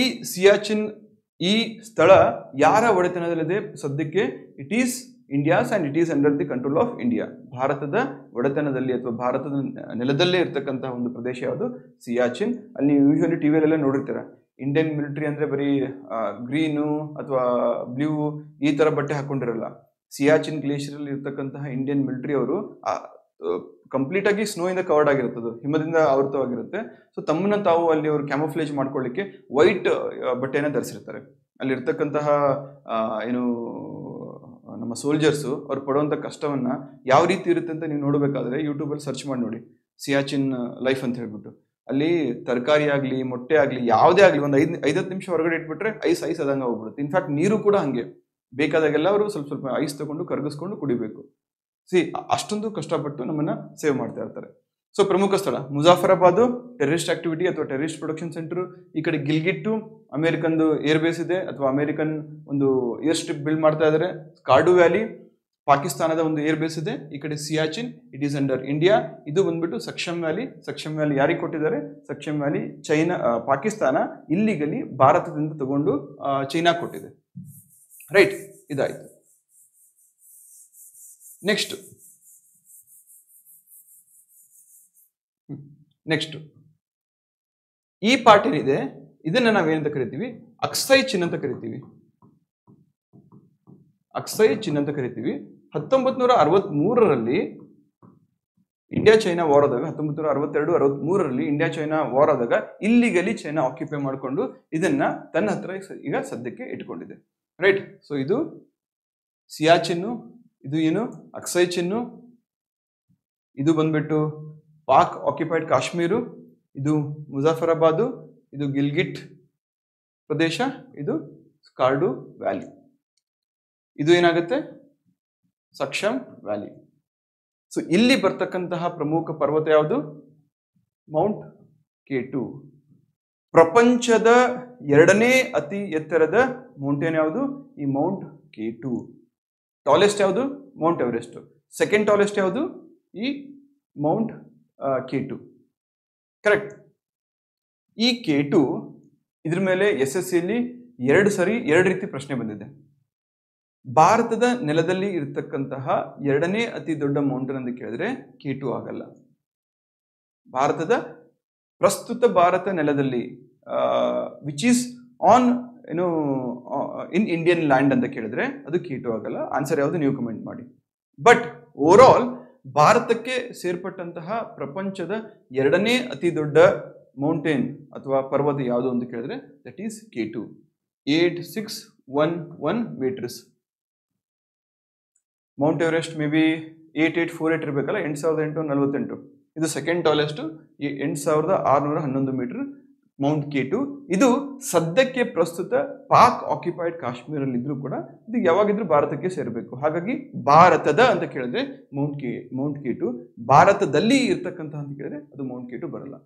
ಈ ಸಿಯಾಚಿನ್ ಈ ಸ್ಥಳ ಯಾರ ಒಡೆತನದಲ್ಲಿದೆ ಸದ್ಯಕ್ಕೆ? It is India's and it is under the control of India. ಭಾರತದ ಒಡೆತನದಲ್ಲಿ ಅಥವಾ ಭಾರತದ ನೆಲದಲ್ಲೇ ಇರ್ತಕ್ಕಂತಹ ಒಂದು ಪ್ರದೇಶ ಯಾವುದು? ಸಿಯಾಚಿನ್. ಅಲ್ಲಿ ನೀವು ಯೂಶುವಲಿ ಟಿವಿಯಲ್ಲೆಲ್ಲ ನೋಡಿರ್ತೀರ, ಇಂಡಿಯನ್ ಮಿಲಿಟರಿ ಅಂದ್ರೆ ಬರೀ ಗ್ರೀನು ಅಥವಾ ಬ್ಲೂ ಈ ತರ ಬಟ್ಟೆ ಹಾಕೊಂಡಿರಲ್ಲ. ಸಿಯಾಚಿನ್ ಗ್ಲೇಷಿಯರ್ ಅಲ್ಲಿ ಇರ್ತಕ್ಕಂತಹ ಇಂಡಿಯನ್ ಮಿಲಿಟರಿ ಅವರು ಕಂಪ್ಲೀಟ್ ಆಗಿ ಸ್ನೋ ಇಂದ ಕವರ್ಡ್ ಆಗಿರುತ್ತದೆ, ಹಿಮದಿಂದ ಆವೃತವಾಗಿರುತ್ತೆ. ಸೊ ತಮ್ಮನ್ನ ತಾವು ಅಲ್ಲಿ ಅವರು ಕ್ಯಾಮೋಫ್ಲೇಜ್ ಮಾಡ್ಕೊಳ್ಳಿಕ್ಕೆ ವೈಟ್ ಬಟ್ಟೆಯನ್ನ ಧರಿಸಿರ್ತಾರೆ. ಅಲ್ಲಿ ಇರ್ತಕ್ಕಂತಹ ಏನು ನಮ್ಮ ಸೋಲ್ಜರ್ಸ್ ಅವ್ರು ಪಡುವಂತ ಕಷ್ಟವನ್ನ ಯಾವ ರೀತಿ ಇರುತ್ತೆ ಅಂತ ನೀವು ನೋಡಬೇಕಾದ್ರೆ ಯೂಟ್ಯೂಬಲ್ಲಿ ಸರ್ಚ್ ಮಾಡಿ ನೋಡಿ, ಸಿಯಾಚಿನ್ ಲೈಫ್ ಅಂತ ಹೇಳ್ಬಿಟ್ಟು. ಅಲ್ಲಿ ತರಕಾರಿ ಆಗ್ಲಿ ಮೊಟ್ಟೆ ಆಗ್ಲಿ ಯಾವುದೇ ಆಗ್ಲಿ ಒಂದು 5-10 ನಿಮಿಷ ಹೊರಗಡೆ ಇಟ್ಬಿಟ್ರೆ ಐಸ್ ಅದಂಗ ಹೋಗ್ಬಿಡುತ್ತೆ. ಇನ್ಫ್ಯಾಕ್ಟ್ ನೀರು ಕೂಡ ಹಂಗೆ ಬೇಕಾದಾಗೆಲ್ಲ ಅವರು ಸ್ವಲ್ಪ ಐಸ್ ತಗೊಂಡು ಕರಗಿಸ್ಕೊಂಡು ಕುಡಿಬೇಕು. ಅಷ್ಟೊಂದು ಕಷ್ಟಪಟ್ಟು ನಮ್ಮನ್ನ ಸೇವ್ ಮಾಡ್ತಾ ಇರ್ತಾರೆ. ಸೊ ಪ್ರಮುಖ ಸ್ಥಳ ಮುಜಾಫರಾಬಾದ್, ಟೆರರಿಸ್ಟ್ ಆಕ್ಟಿವಿಟಿ ಅಥವಾ ಟೆರರಿಸ್ಟ್ ಪ್ರೊಡಕ್ಷನ್ ಸೆಂಟರ್. ಈ ಕಡೆ ಗಿಲ್ಗಿಟ್ಟು ಅಮೆರಿಕನ್ದು ಏರ್ ಬೇಸ್ ಇದೆ ಅಥವಾ ಅಮೆರಿಕನ್ ಒಂದು ಏರ್ ಸ್ಟ್ರಿಪ್ ಬಿಲ್ಡ್ ಮಾಡ್ತಾ ಇದ್ದಾರೆ. ಸ್ಕಾರ್ಡು ವ್ಯಾಲಿ ಪಾಕಿಸ್ತಾನದ ಒಂದು ಏರ್ ಬೇಸ್ ಇದೆ. ಈ ಕಡೆ Siachen it is under India. ಇದು ಬಂದ್ಬಿಟ್ಟು ಸಕ್ಷಮ್ ವ್ಯಾಲಿ. ಸಕ್ಷಮ್ ವ್ಯಾಲಿ ಯಾರಿಗೆ ಕೊಟ್ಟಿದ್ದಾರೆ? ಸಕ್ಷಮ್ ವ್ಯಾಲಿ ಚೈನಾ, ಪಾಕಿಸ್ತಾನ ಇಲ್ಲಿಗಲಿ ಭಾರತದಿಂದ ತಗೊಂಡು ಚೈನಾ ಕೊಟ್ಟಿದೆ. ರೈಟ್, ಇದಾಯ್ತು. ನೆಕ್ಸ್ಟ್ ಈ ಪಾರ್ಟ್ ಏನಿದೆ ಇದನ್ನ ನಾವೇನಂತ ಕರಿತೀವಿ? ಅಕ್ಸೈ ಚಿನ್ ಅಂತ ಕರಿತೀವಿ. ಅಕ್ಸೈ ಚಿನ್ ಅಂತ ಕರಿತೀವಿ. 1963ರಲ್ಲಿ ಇಂಡಿಯಾ ಚೈನಾ ವಾರ್ ಆದಾಗ, 1962-63ರಲ್ಲಿ ಇಂಡಿಯಾ ಚೈನಾ ವಾರ್ ಆದಾಗ ಇಲ್ಲಿಗಲಿ ಚೈನಾ ಆಕ್ಯುಪೈ ಮಾಡಿಕೊಂಡು ಇದನ್ನ ತನ್ನ ಹತ್ರ ಈಗ ಸದ್ಯಕ್ಕೆ ಇಟ್ಕೊಂಡಿದೆ. ರೈಟ್. ಸೊ ಇದು ಸಿಯಾಚಿನ್ನು, ಇದು ಏನು ಅಕ್ಸೈ ಚಿನ್ನು, ಇದು ಬಂದ್ಬಿಟ್ಟು ಪಾಕ್ ಆಕ್ಯುಪೈಡ್ ಕಾಶ್ಮೀರು, ಇದು ಮುಜಾಫರಾಬಾದು, ಇದು ಗಿಲ್ಗಿಟ್ ಪ್ರದೇಶ, ಇದು ಸ್ಕಾರ್ಡು ವ್ಯಾಲಿ. ಇದು ಏನಾಗುತ್ತೆ? ಸಕ್ಷಮ್ ವ್ಯಾಲಿ. ಸೊ ಇಲ್ಲಿ ಬರ್ತಕ್ಕಂತಹ ಪ್ರಮುಖ ಪರ್ವತ ಯಾವುದು? Mount K2. ಪ್ರಪಂಚದ 2ನೇ ಅತಿ ಎತ್ತರದ ಮೌಂಟೇನ್ ಯಾವುದು? ಈ ಮೌಂಟ್ K2. ಟಾಲೆಸ್ಟ್ ಯಾವುದು? Mount Everest. ಸೆಕೆಂಡ್ ಟಾಲೆಸ್ಟ್ ಯಾವುದು? ಈ ಮೌಂಟ್ K2. ಕರೆಕ್ಟ್. ಈ K2 ಇದ್ರ ಮೇಲೆ SSCಯಲ್ಲಿ 2 ರೀತಿ ಪ್ರಶ್ನೆ ಬಂದಿದೆ. ಭಾರತದ ನೆಲದಲ್ಲಿ ಇರತಕ್ಕಂತಹ 2ನೇ ಅತಿ ದೊಡ್ಡ ಮೌಂಟೇನ್ ಅಂತ ಕೇಳಿದ್ರೆ K2 ಆಗಲ್ಲ. ಪ್ರಸ್ತುತ ಭಾರತ ನೆಲದಲ್ಲಿ which is on in Indian land ಅಂತ ಕೇಳಿದ್ರೆ ಅದು K2 ಆಗಲ್ಲ. ಆನ್ಸರ್ ಯಾವುದು ನೀವು ಕಮೆಂಟ್ ಮಾಡಿ. ಬಟ್ ಓವರ್ ಆಲ್ ಭಾರತಕ್ಕೆ ಸೇರ್ಪಟ್ಟಂತಹ ಪ್ರಪಂಚದ 2ನೇ ಅತಿ ದೊಡ್ಡ ಮೌಂಟೇನ್ ಅಥವಾ ಪರ್ವತ ಯಾವುದು ಅಂತ ಕೇಳಿದ್ರೆ that is K2. 611 meters. Mount Everest may be 8848 ಇರಬೇಕಲ್ಲ, 8848. ಇದು second tallest, 8611 metre Mount K2. ಇದು ಸದ್ಯಕ್ಕೆ ಪ್ರಸ್ತುತ ಪಾಕ್ ಆಕ್ಯುಪೈಡ್ ಕಾಶ್ಮೀರ ಅಲ್ಲಿ ಇದ್ರೂ ಕೂಡ ಇದು ಯಾವಾಗಿದ್ರೂ ಭಾರತಕ್ಕೆ ಸೇರಬೇಕು. ಹಾಗಾಗಿ ಭಾರತದ ಅಂತ ಕೇಳಿದ್ರೆ ಮೌಂಟ್ K2, ಭಾರತದಲ್ಲಿ ಇರ್ತಕ್ಕಂಥ ಅಂತ ಕೇಳಿದ್ರೆ ಅದು ಮೌಂಟ್ K2 ಬರಲ್ಲ.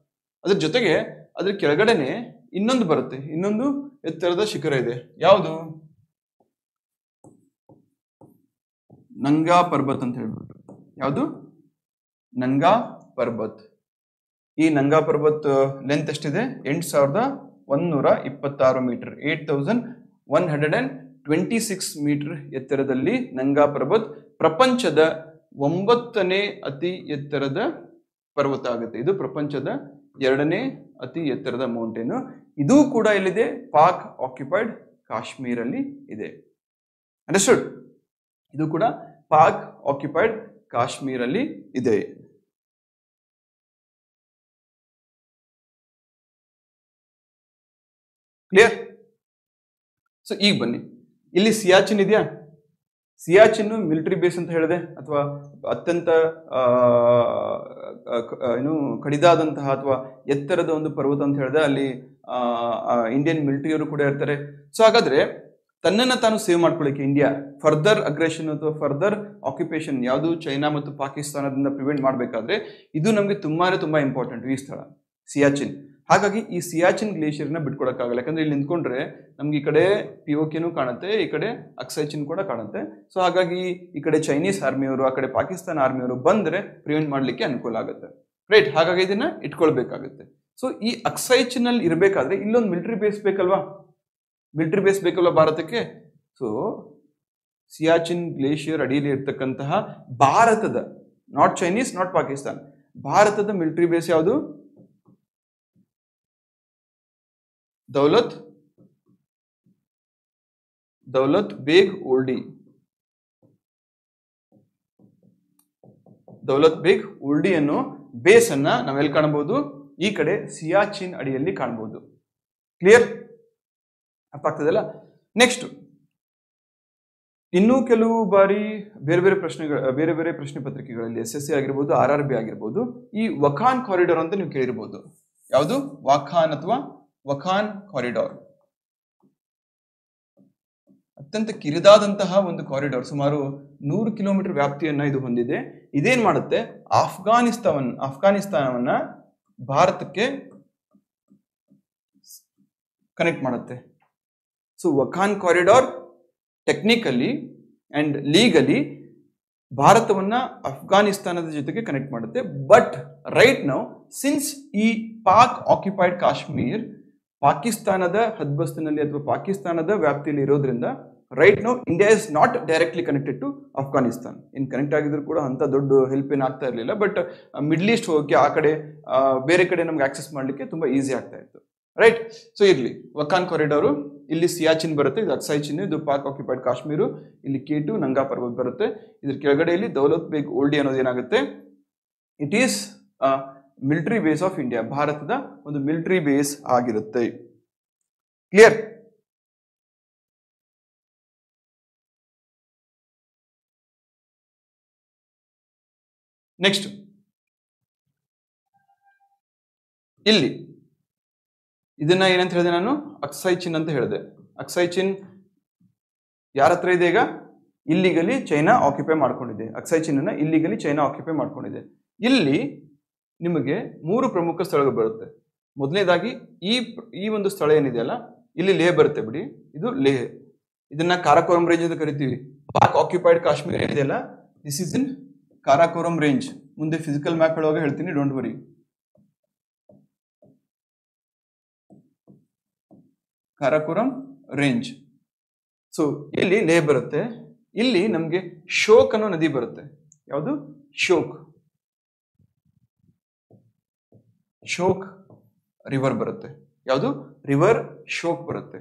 ಅದ್ರ ಜೊತೆಗೆ ಅದ್ರ ಕೆಳಗಡೆನೆ ಇನ್ನೊಂದು ಬರುತ್ತೆ, ಇನ್ನೊಂದು ಎತ್ತರದ ಶಿಖರ ಇದೆ. ಯಾವುದು? ನಂಗಾ ಪರ್ಬತ್ ಅಂತ ಹೇಳ್ಬಿಟ್ಟು. ಯಾವುದು? ನಂಗಾ ಪರ್ಬತ್. ಈ ನಂಗಾ ಪರ್ಬತ್ ಲೆಂತ್ ಎಷ್ಟಿದೆ? 8126 ಮೀಟರ್, 8126 ಮೀಟರ್ ಎತ್ತರದಲ್ಲಿ ನಂಗಾ ಪರ್ಬತ್ ಪ್ರಪಂಚದ 9ನೇ ಅತಿ ಎತ್ತರದ ಪರ್ವತ ಆಗುತ್ತೆ. ಇದು ಪ್ರಪಂಚದ 2ನೇ ಅತಿ ಎತ್ತರದ ಮೌಂಟೇನ್. ಇದು ಕೂಡ ಎಲ್ಲಿದೆ? ಪಾಕ್ ಆಕ್ಯುಪೈಡ್ ಕಾಶ್ಮೀರ್ ಅಲ್ಲಿ ಇದೆ. ಅಂಡರ್ಸ್ಟುಡ್? ಇದು ಕೂಡ ಪಾಕ್ ಆಕ್ಯುಪೈಡ್ ಕಾಶ್ಮೀರ್ ಅಲ್ಲಿ ಇದೆ. ಕ್ಲಿಯರ್? ಸೊ ಈಗ ಬನ್ನಿ, ಇಲ್ಲಿ ಸಿಯಾಚಿನ್ ಇದೆಯಾ? ಸಿಯಾಚಿನ್ ಮಿಲಿಟರಿ ಬೇಸ್ ಅಂತ ಹೇಳಿದೆ, ಅಥವಾ ಅತ್ಯಂತ ಏನು ಕಡಿದಾದಂತಹ ಅಥವಾ ಎತ್ತರದ ಒಂದು ಪರ್ವತ ಅಂತ ಹೇಳಿದೆ. ಅಲ್ಲಿ ಇಂಡಿಯನ್ ಮಿಲಿಟರಿಯವರು ಕೂಡ ಇರ್ತಾರೆ. ಸೊ ಹಾಗಾದ್ರೆ ತನ್ನನ್ನು ತಾನು ಸೇವ್ ಮಾಡ್ಕೊಳ್ಳಿಕ್ಕೆ ಇಂಡಿಯಾ ಫರ್ದರ್ ಅಗ್ರೆಷನ್ ಅಥವಾ ಫರ್ದರ್ ಆಕ್ಯುಪೇಷನ್ ಯಾವುದು ಚೈನಾ ಮತ್ತು ಪಾಕಿಸ್ತಾನದಿಂದ ಪ್ರಿವೆಂಟ್ ಮಾಡಬೇಕಾದ್ರೆ ಇದು ನಮಗೆ ತುಂಬಾ ಇಂಪಾರ್ಟೆಂಟ್ ಈ ಸ್ಥಳ ಸಿಯಾಚಿನ್. ಹಾಗಾಗಿ ಈ ಸಿಯಾಚಿನ್ ಗ್ಲೇಷಿಯರ್ನ ಬಿಟ್ಕೊಡಕ್ಕಾಗಲ್ಲ. ಯಾಕಂದ್ರೆ ಇಲ್ಲಿ ನಿಂತ್ಕೊಂಡ್ರೆ ನಮ್ಗೆ ಈ ಕಡೆ POKನೂ ಕಾಣುತ್ತೆ, ಈ ಕಡೆ ಅಕ್ಸೈಚಿನ್ ಕೂಡ ಕಾಣುತ್ತೆ. ಸೊ ಹಾಗಾಗಿ ಈ ಕಡೆ ಚೈನೀಸ್ ಆರ್ಮಿಯವರು, ಆ ಕಡೆ ಪಾಕಿಸ್ತಾನ ಆರ್ಮಿಯವರು ಬಂದ್ರೆ ಪ್ರಿವೆಂಟ್ ಮಾಡ್ಲಿಕ್ಕೆ ಅನುಕೂಲ ಆಗುತ್ತೆ. ರೈಟ್? ಹಾಗಾಗಿ ಇದನ್ನ ಇಟ್ಕೊಳ್ಬೇಕಾಗುತ್ತೆ. ಸೊ ಈ ಅಕ್ಸೈಚಿನ್ ಅಲ್ಲಿ ಇರಬೇಕಾದ್ರೆ ಇಲ್ಲೊಂದು ಮಿಲಿಟರಿ ಬೇಸ್ ಬೇಕಲ್ವಾ? ಮಿಲಿಟರಿ ಬೇಸ್ ಬೇಕಲ್ವಾ ಭಾರತಕ್ಕೆ? ಸೊ ಸಿಯಾಚಿನ್ ಗ್ಲೇಷಿಯರ್ ಅಡಿಯಲ್ಲಿ ಇರ್ತಕ್ಕಂತಹ ಭಾರತದ, ನಾಟ್ ಚೈನೀಸ್, ನಾಟ್ ಪಾಕಿಸ್ತಾನ್, ಭಾರತದ ಮಿಲಿಟರಿ ಬೇಸ್ ಯಾವುದು? ದೌಲತ್ ಬೇಗ್ ಓಲ್ಡಿ. ದೌಲತ್ ಬೇಗ್ ಓಲ್ಡಿ ಅನ್ನೋ ಬೇಸ್ ಅನ್ನ ನಾವೆಲ್ಲಿ ಕಾಣಬಹುದು? ಈ ಕಡೆ ಸಿಯಾಚಿನ್ ಅಡಿಯಲ್ಲಿ ಕಾಣಬಹುದು. ಕ್ಲಿಯರ್? ಅರ್ಥ ಆಗ್ತದಲ್ಲ? ನೆಕ್ಸ್ಟ್ ಇನ್ನೂ ಕೆಲವು ಬಾರಿ ಬೇರೆ ಬೇರೆ ಪ್ರಶ್ನೆ ಪತ್ರಿಕೆಗಳಲ್ಲಿ SSC ಆಗಿರ್ಬೋದು, RRB ಆಗಿರ್ಬೋದು, ಈ ವಖಾನ್ ಕಾರಿಡಾರ್ ಅಂತ ನೀವು ಕೇಳಿರ್ಬೋದು. ಯಾವುದು? ವಾಖಾನ್ ಅಥವಾ ವಖಾನ್ ಕಾರಿಡಾರ್. ಅತ್ಯಂತ ಕಿರಿದಾದಂತಹ ಒಂದು ಕಾರಿಡಾರ್, ಸುಮಾರು 100 ಕಿಲೋಮೀಟರ್ ವ್ಯಾಪ್ತಿಯನ್ನ ಇದು ಹೊಂದಿದೆ. ಇದೇನ್ ಮಾಡುತ್ತೆ? ಅಫ್ಘಾನಿಸ್ತಾನವನ್ನ ಭಾರತಕ್ಕೆ ಕನೆಕ್ಟ್ ಮಾಡುತ್ತೆ. So Wakhan corridor technically and legally ಭಾರತವನ್ನ ಅಫ್ಘಾನಿಸ್ತಾನದ ಜೊತೆಗೆ ಕನೆಕ್ಟ್ ಮಾಡುತ್ತೆ. ಬಟ್ ರೈಟ್ ನೌ ಸಿನ್ಸ್ ಈ ಪಾಕ್ ಆಕ್ಯುಪೈಡ್ ಕಾಶ್ಮೀರ್ ಪಾಕಿಸ್ತಾನದ ಹದ್ಬಸ್ತಿನಲ್ಲಿ ಅಥವಾ ಪಾಕಿಸ್ತಾನದ ವ್ಯಾಪ್ತಿಯಲ್ಲಿ ಇರೋದ್ರಿಂದ right now India is not directly connected to Afghanistan. In connect ಆಗಿದ್ರು ಕೂಡ ಅಂತ ದೊಡ್ಡ ಹೆಲ್ಪ್ ಏನು ಆಗ್ತಾ ಇರಲಿಲ್ಲ. ಬಟ್ ಮಿಡ್ಲ್ ಈಸ್ಟ್ ಹೋಗಕ್ಕೆ, ಆ ಕಡೆ ಬೇರೆ ಕಡೆ ನಮ್ಗೆ ಆಕ್ಸೆಸ್ ಮಾಡಲಿಕ್ಕೆ ತುಂಬಾ ಈಸಿ ಆಗ್ತಾ ಇತ್ತು. ರೈಟ್? ಸೊ ಇರ್ಲಿ, ವಖಾನ್ ಕಾರಿಡಾರು ಇಲ್ಲಿ ಸಿಯಾಚಿನ್ ಬರುತ್ತೆ, ಇದು ಅಕ್ಸೈಚಿನ್, ಇದು ಪಾಕ್ ಆಕ್ಯುಪೈಡ್ ಕಾಶ್ಮೀರು, ಇಲ್ಲಿ K2 ನಂಗಾ ಪರ್ವತ್ ಬರುತ್ತೆ. ಇದ್ರ ಕೆಳಗಡೆಯಲ್ಲಿ ದೌಲತ್ ಬೇಗ್ ಓಲ್ಡಿ ಅನ್ನೋದು ಏನಾಗುತ್ತೆ? It is military base of India, ಭಾರತದ ಒಂದು ಮಿಲಿಟರಿ ಬೇಸ್ ಆಗಿರುತ್ತೆ. ಕ್ಲಿಯರ್? ನೆಕ್ಸ್ಟ್ ಇಲ್ಲಿ ಇದನ್ನ ಏನಂತ ಹೇಳಿದೆ ನಾನು? ಅಕ್ಸೈಚಿನ್ ಅಂತ ಹೇಳಿದೆ. ಅಕ್ಸೈಚಿನ್ ಯಾರ ಹತ್ರ ಇದೆ ಈಗ? ಇಲ್ಲಿಗಲಿ ಚೈನಾ ಆಕ್ಯುಪೈ ಮಾಡ್ಕೊಂಡಿದೆ. ಅಕ್ಸೈಚಿನ್ ಅನ್ನ ಇಲ್ಲಿಗಲಿ ಚೈನಾ ಆಕ್ಯುಪೈ ಮಾಡ್ಕೊಂಡಿದೆ. ಇಲ್ಲಿ ನಿಮಗೆ 3 ಪ್ರಮುಖ ಸ್ಥಳಗಳು ಬರುತ್ತೆ. ಮೊದಲನೇದಾಗಿ ಈ ಒಂದು ಸ್ಥಳ ಏನಿದೆಯಲ್ಲ, ಇಲ್ಲಿ ಲೇಹ್ ಬರುತ್ತೆ ಬಿಡಿ, ಇದು ಲೇಹ್. ಇದನ್ನ ಕಾರಾಕೋರಂ ರೇಂಜ್ ಅಂತ ಕರಿತೀವಿ. ಪಾಕ್ ಆಕ್ಯುಪೈಡ್ ಕಾಶ್ಮೀರ್ ಏನಿದೆಯಲ್ಲ, this is in Karakoram range. ಮುಂದೆ ಫಿಸಿಕಲ್ ಮ್ಯಾಪ್ ಹೇಳುವಾಗ ಹೇಳ್ತೀನಿ, don't worry. Karakoram range. So ಇಲ್ಲಿ ಲೇಹ್ ಬರುತ್ತೆ. ಇಲ್ಲಿ ನಮ್ಗೆ ಶೋಕ್ ಅನ್ನೋ ನದಿ ಬರುತ್ತೆ. ಯಾವುದು? ಶೋಕ್ ರಿವರ್ ಬರುತ್ತೆ. ಯಾವುದು? ರಿವರ್ ಶೋಕ್ ಬರುತ್ತೆ.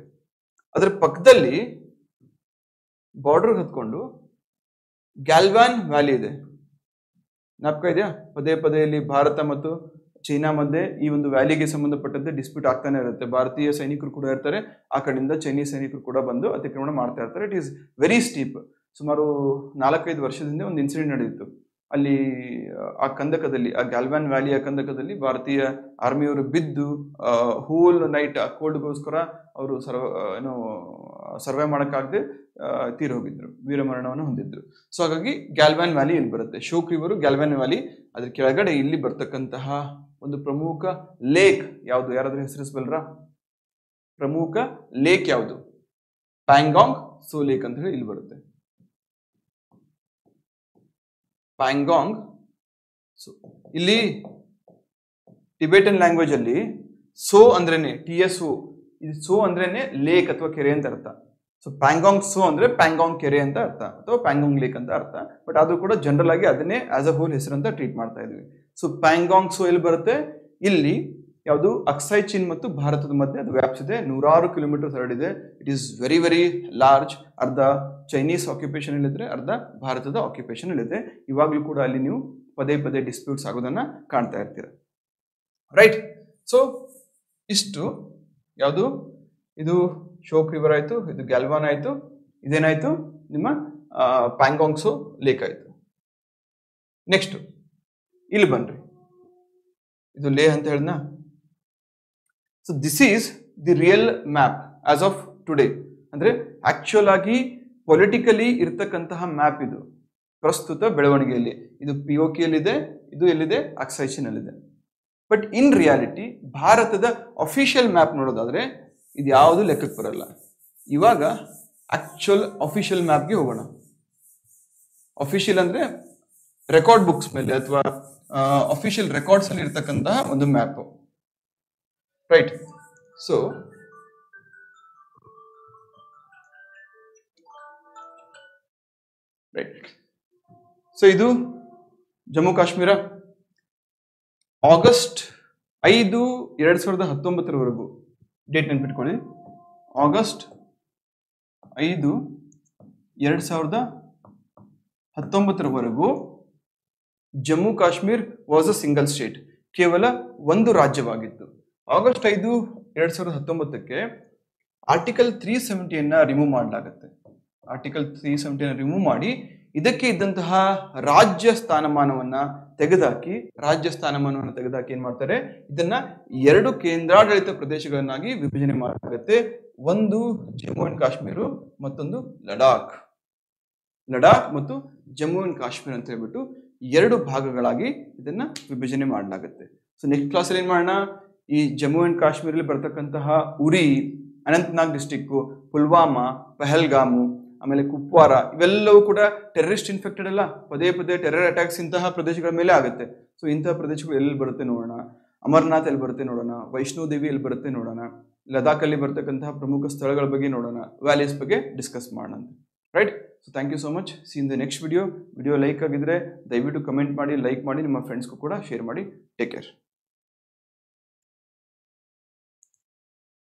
ಅದರ ಪಕ್ಕದಲ್ಲಿ ಬಾರ್ಡರ್ ಹತ್ಕೊಂಡು ಗ್ಯಾಲ್ವಾನ್ ವ್ಯಾಲಿ ಇದೆ. ಜ್ಞಾಪಕ ಇದೆಯಾ? ಪದೇ ಇಲ್ಲಿ ಭಾರತ ಮತ್ತು ಚೈನಾ ಮಧ್ಯೆ ಈ ಒಂದು ವ್ಯಾಲಿಗೆ ಸಂಬಂಧಪಟ್ಟಂತೆ ಡಿಸ್ಪ್ಯೂಟ್ ಆಗ್ತಾನೆ ಇರುತ್ತೆ. ಭಾರತೀಯ ಸೈನಿಕರು ಕೂಡ ಇರ್ತಾರೆ, ಆ ಕಡೆಯಿಂದ ಚೈನೀಸ್ ಸೈನಿಕರು ಕೂಡ ಬಂದು ಅತಿಕ್ರಮಣ ಮಾಡ್ತಾ ಇರ್ತಾರೆ. It is very steep. ಸುಮಾರು 4-5 ವರ್ಷದಿಂದ ಒಂದು ಇನ್ಸಿಡೆಂಟ್ ನಡೆಯಿತು. ಅಲ್ಲಿ ಆ ಕಂದಕದಲ್ಲಿ, ಆ ಗ್ಯಾಲ್ವಾನ್ ವ್ಯಾಲಿಯ ಕಂದಕದಲ್ಲಿ ಭಾರತೀಯ ಆರ್ಮಿಯವರು ಬಿದ್ದು ಹೋಲ್ ನೈಟ್ ಆ ಕೋಲ್ಡ್ಗೋಸ್ಕರ ಅವರು ಸರ್ವೇ ಮಾಡೋಕ್ಕಾಗದೆ ತೀರಿ ಹೋಗಿದ್ರು, ವೀರಮರಣವನ್ನು ಹೊಂದಿದ್ರು. ಸೊ ಹಾಗಾಗಿ ಗ್ಯಾಲ್ವಾನ್ ವ್ಯಾಲಿ ಇಲ್ಲಿ ಬರುತ್ತೆ. ಶೋಕ್ ರಿವರ್, ಗ್ಯಾಲ್ವಾನ್ ವ್ಯಾಲಿ, ಅದ್ರ ಕೆಳಗಡೆ ಇಲ್ಲಿ ಬರ್ತಕ್ಕಂತಹ ಒಂದು ಪ್ರಮುಖ ಲೇಕ್ ಯಾವುದು, ಯಾರಾದ್ರೂ ಹೆಸರಿಸಬಲ್ರ? ಪ್ರಮುಖ ಲೇಕ್ ಯಾವುದು? ಪ್ಯಾಂಗಾಂಗ್ ಸೋ ಲೇಕ್ ಅಂತ ಹೇಳಿ ಇಲ್ಲಿ ಬರುತ್ತೆ. ಪ್ಯಾಂಗಾಂಗ್. ಸೊ ಇಲ್ಲಿ ಟಿಬೆಟನ್ ಲ್ಯಾಂಗ್ವೇಜ್ ಅಲ್ಲಿ ಸೋ ಅಂದ್ರೇನೆ TSO, ಇದು ಸೋ ಅಂದ್ರೇನೆ ಲೇಕ್ ಅಥವಾ ಕೆರೆ ಅಂತ ಅರ್ಥ. ಸೊ ಪ್ಯಾಂಗಾಂಗ್ ಸೋ ಅಂದ್ರೆ ಪ್ಯಾಂಗಾಂಗ್ ಕೆರೆ ಅಂತ ಅರ್ಥ ಅಥವಾ ಪ್ಯಾಂಗಾಂಗ್ ಲೇಕ್ ಅಂತ ಅರ್ಥ. ಬಟ್ ಅದು ಕೂಡ ಜನರಲ್ ಆಗಿ ಅದನ್ನೇ ಆಸ್ ಅ ಹೋಲ್ ಹೆಸರು ಅಂತ ಟ್ರೀಟ್ ಮಾಡ್ತಾ ಇದ್ವಿ. ಸೊ ಪ್ಯಾಂಗಾಂಗ್ ಸೋ ಎಲ್ಲಿ ಬರುತ್ತೆ? ಇಲ್ಲಿ ಯಾವುದು ಅಕ್ಸೈ ಚೀನ್ ಮತ್ತು ಭಾರತದ ಮಧ್ಯೆ ಅದು ವ್ಯಾಪಿಸಿದೆ. 100 ಕಿಲೋಮೀಟರ್ ಹರಡಿದೆ. It is very very large. ಅರ್ಧ ಚೈನೀಸ್ ಆಕ್ಯುಪೇಷನ್ ಇಲ್ಲಿದ್ರೆ, ಅರ್ಧ ಭಾರತದ ಆಕ್ಯುಪೇಷನ್ ಇಲ್ಲಿದೆ. ಇವಾಗಲೂ ಕೂಡ ಅಲ್ಲಿ ನೀವು ಪದೇ ಪದೇ ಡಿಸ್ಪ್ಯೂಟ್ಸ್ ಆಗೋದನ್ನ ಕಾಣ್ತಾ ಇರ್ತೀರ. ರೈಟ್. ಸೊ ಇಷ್ಟು ಯಾವುದು, ಇದು ಶೋಕ್ ರಿವರ್ ಆಯ್ತು, ಇದು ಗ್ಯಾಲ್ವಾನ್ ಆಯ್ತು, ಇದೇನಾಯ್ತು ನಿಮ್ಮ ಪ್ಯಾಂಗಾಂಗ್ ಸೋ ಲೇಕ್ ಆಯ್ತು. ನೆಕ್ಸ್ಟ್ ಇಲ್ಲಿ ಬನ್ರಿ, ಇದು ಲೇ ಅಂತ ಹೇಳಿದ್ನ. So this is the real map as of today. ಅಂದ್ರೆ ಆಕ್ಚುಯಲ್ ಆಗಿ ಪೊಲಿಟಿಕಲಿ ಇರ್ತಕ್ಕಂತಹ ಮ್ಯಾಪ್ ಇದು ಪ್ರಸ್ತುತ ಬೆಳವಣಿಗೆಯಲ್ಲಿ. ಇದು POK ಯಲ್ಲಿದೆ, ಇದು ಎಲ್ಲಿದೆ? ಅಕ್ಸೈ ಚೀನ್ ಅಲ್ಲಿದೆ. ಬಟ್ ಇನ್ ರಿಯಾಲಿಟಿ ಭಾರತದ ಅಫಿಷಿಯಲ್ ಮ್ಯಾಪ್ ನೋಡೋದಾದ್ರೆ ಇದು ಯಾವುದು ಲೆಕ್ಕಕ್ಕೆ ಬರಲ್ಲ. ಇವಾಗ ಆಕ್ಚುಯಲ್ ಅಫಿಷಿಯಲ್ ಮ್ಯಾಪ್ಗೆ ಹೋಗೋಣ. ಅಫಿಷಿಯಲ್ ಅಂದ್ರೆ ರೆಕಾರ್ಡ್ ಬುಕ್ಸ್ ಮೇಲೆ ಅಥವಾ ಅಫಿಷಿಯಲ್ ರೆಕಾರ್ಡ್ಸ್ ಅಲ್ಲಿ ಇರ್ತಕ್ಕಂತಹ ಒಂದು map. Right. So right. So ಇದು ಜಮ್ಮು ಕಾಶ್ಮೀರ. ಆಗಸ್ಟ್ 5, 2019 ಡೇಟ್ ನೆನ್ಪಿಟ್ಕೊಳ್ಳಿ. August 5, 2019 Jammu Kashmir was a single state, ಕೇವಲ ಒಂದು ರಾಜ್ಯವಾಗಿತ್ತು. ಆಗಸ್ಟ್ 5, 2019 ಆರ್ಟಿಕಲ್ 370 ರಿಮೂವ್ ಮಾಡಲಾಗುತ್ತೆ. ಆರ್ಟಿಕಲ್ 370 ರಿಮೂವ್ ಮಾಡಿ ಇದಕ್ಕೆ ಇದ್ದಂತಹ ರಾಜ್ಯ ಸ್ಥಾನಮಾನವನ್ನ ತೆಗೆದುಹಾಕಿ ಏನ್ ಮಾಡ್ತಾರೆ, ಇದನ್ನ 2 ಕೇಂದ್ರಾಡಳಿತ ಪ್ರದೇಶಗಳನ್ನಾಗಿ ವಿಭಜನೆ ಮಾಡಲಾಗುತ್ತೆ. ಒಂದು ಜಮ್ಮು ಅಂಡ್ ಕಾಶ್ಮೀರ, ಮತ್ತೊಂದು ಲಡಾಖ್ ಮತ್ತು ಜಮ್ಮು ಅಂಡ್ ಕಾಶ್ಮೀರ ಅಂತ ಹೇಳ್ಬಿಟ್ಟು 2 ಭಾಗಗಳಾಗಿ ಇದನ್ನ ವಿಭಜನೆ ಮಾಡಲಾಗುತ್ತೆ. ಸೊ ನೆಕ್ಸ್ಟ್ ಕ್ಲಾಸಲ್ಲಿ ಏನ್ ಮಾಡೋಣ, ಈ ಜಮ್ಮು ಅಂಡ್ ಕಾಶ್ಮೀರಲ್ಲಿ ಬರ್ತಕ್ಕಂತಹ ಉರಿ, ಅನಂತನಾಗ್ ಡಿಸ್ಟಿಕ್, ಪುಲ್ವಾಮಾ, ಪಹಲ್ಗಾಮು, ಆಮೇಲೆ ಕುಪ್ವಾರ, ಇವೆಲ್ಲವೂ ಕೂಡ ಟೆರರಿಸ್ಟ್ ಇನ್ಫೆಕ್ಟೆಡ್ ಅಲ್ಲ. ಪದೇ ಪದೇ ಟೆರರ್ ಅಟ್ಯಾಕ್ಸ್ ಇಂತಹ ಪ್ರದೇಶಗಳ ಮೇಲೆ ಆಗುತ್ತೆ. ಸೊ ಇಂತಹ ಪ್ರದೇಶಗಳು ಎಲ್ಲಿ ಬರುತ್ತೆ ನೋಡೋಣ. ಅಮರ್ನಾಥ್ ಎಲ್ಲಿ ಬರುತ್ತೆ ನೋಡೋಣ, ವೈಷ್ಣೋದೇವಿ ಎಲ್ಲಿ ಬರುತ್ತೆ ನೋಡೋಣ, ಲದಾಖ್ ಅಲ್ಲಿ ಬರ್ತಕ್ಕಂತಹ ಪ್ರಮುಖ ಸ್ಥಳಗಳ ಬಗ್ಗೆ ನೋಡೋಣ, ವ್ಯಾಲೀಸ್ ಬಗ್ಗೆ ಡಿಸ್ಕಸ್ ಮಾಡೋಣ. Right. So thank you so much. See in the next video like ಆಗಿದ್ರೆ ದಯವಿಟ್ಟು ಕಮೆಂಟ್ ಮಾಡಿ, ಲೈಕ್ ಮಾಡಿ, ನಿಮ್ಮ ಫ್ರೆಂಡ್ಸ್ಗೂ ಕೂಡ ಶೇರ್ ಮಾಡಿ. Take care.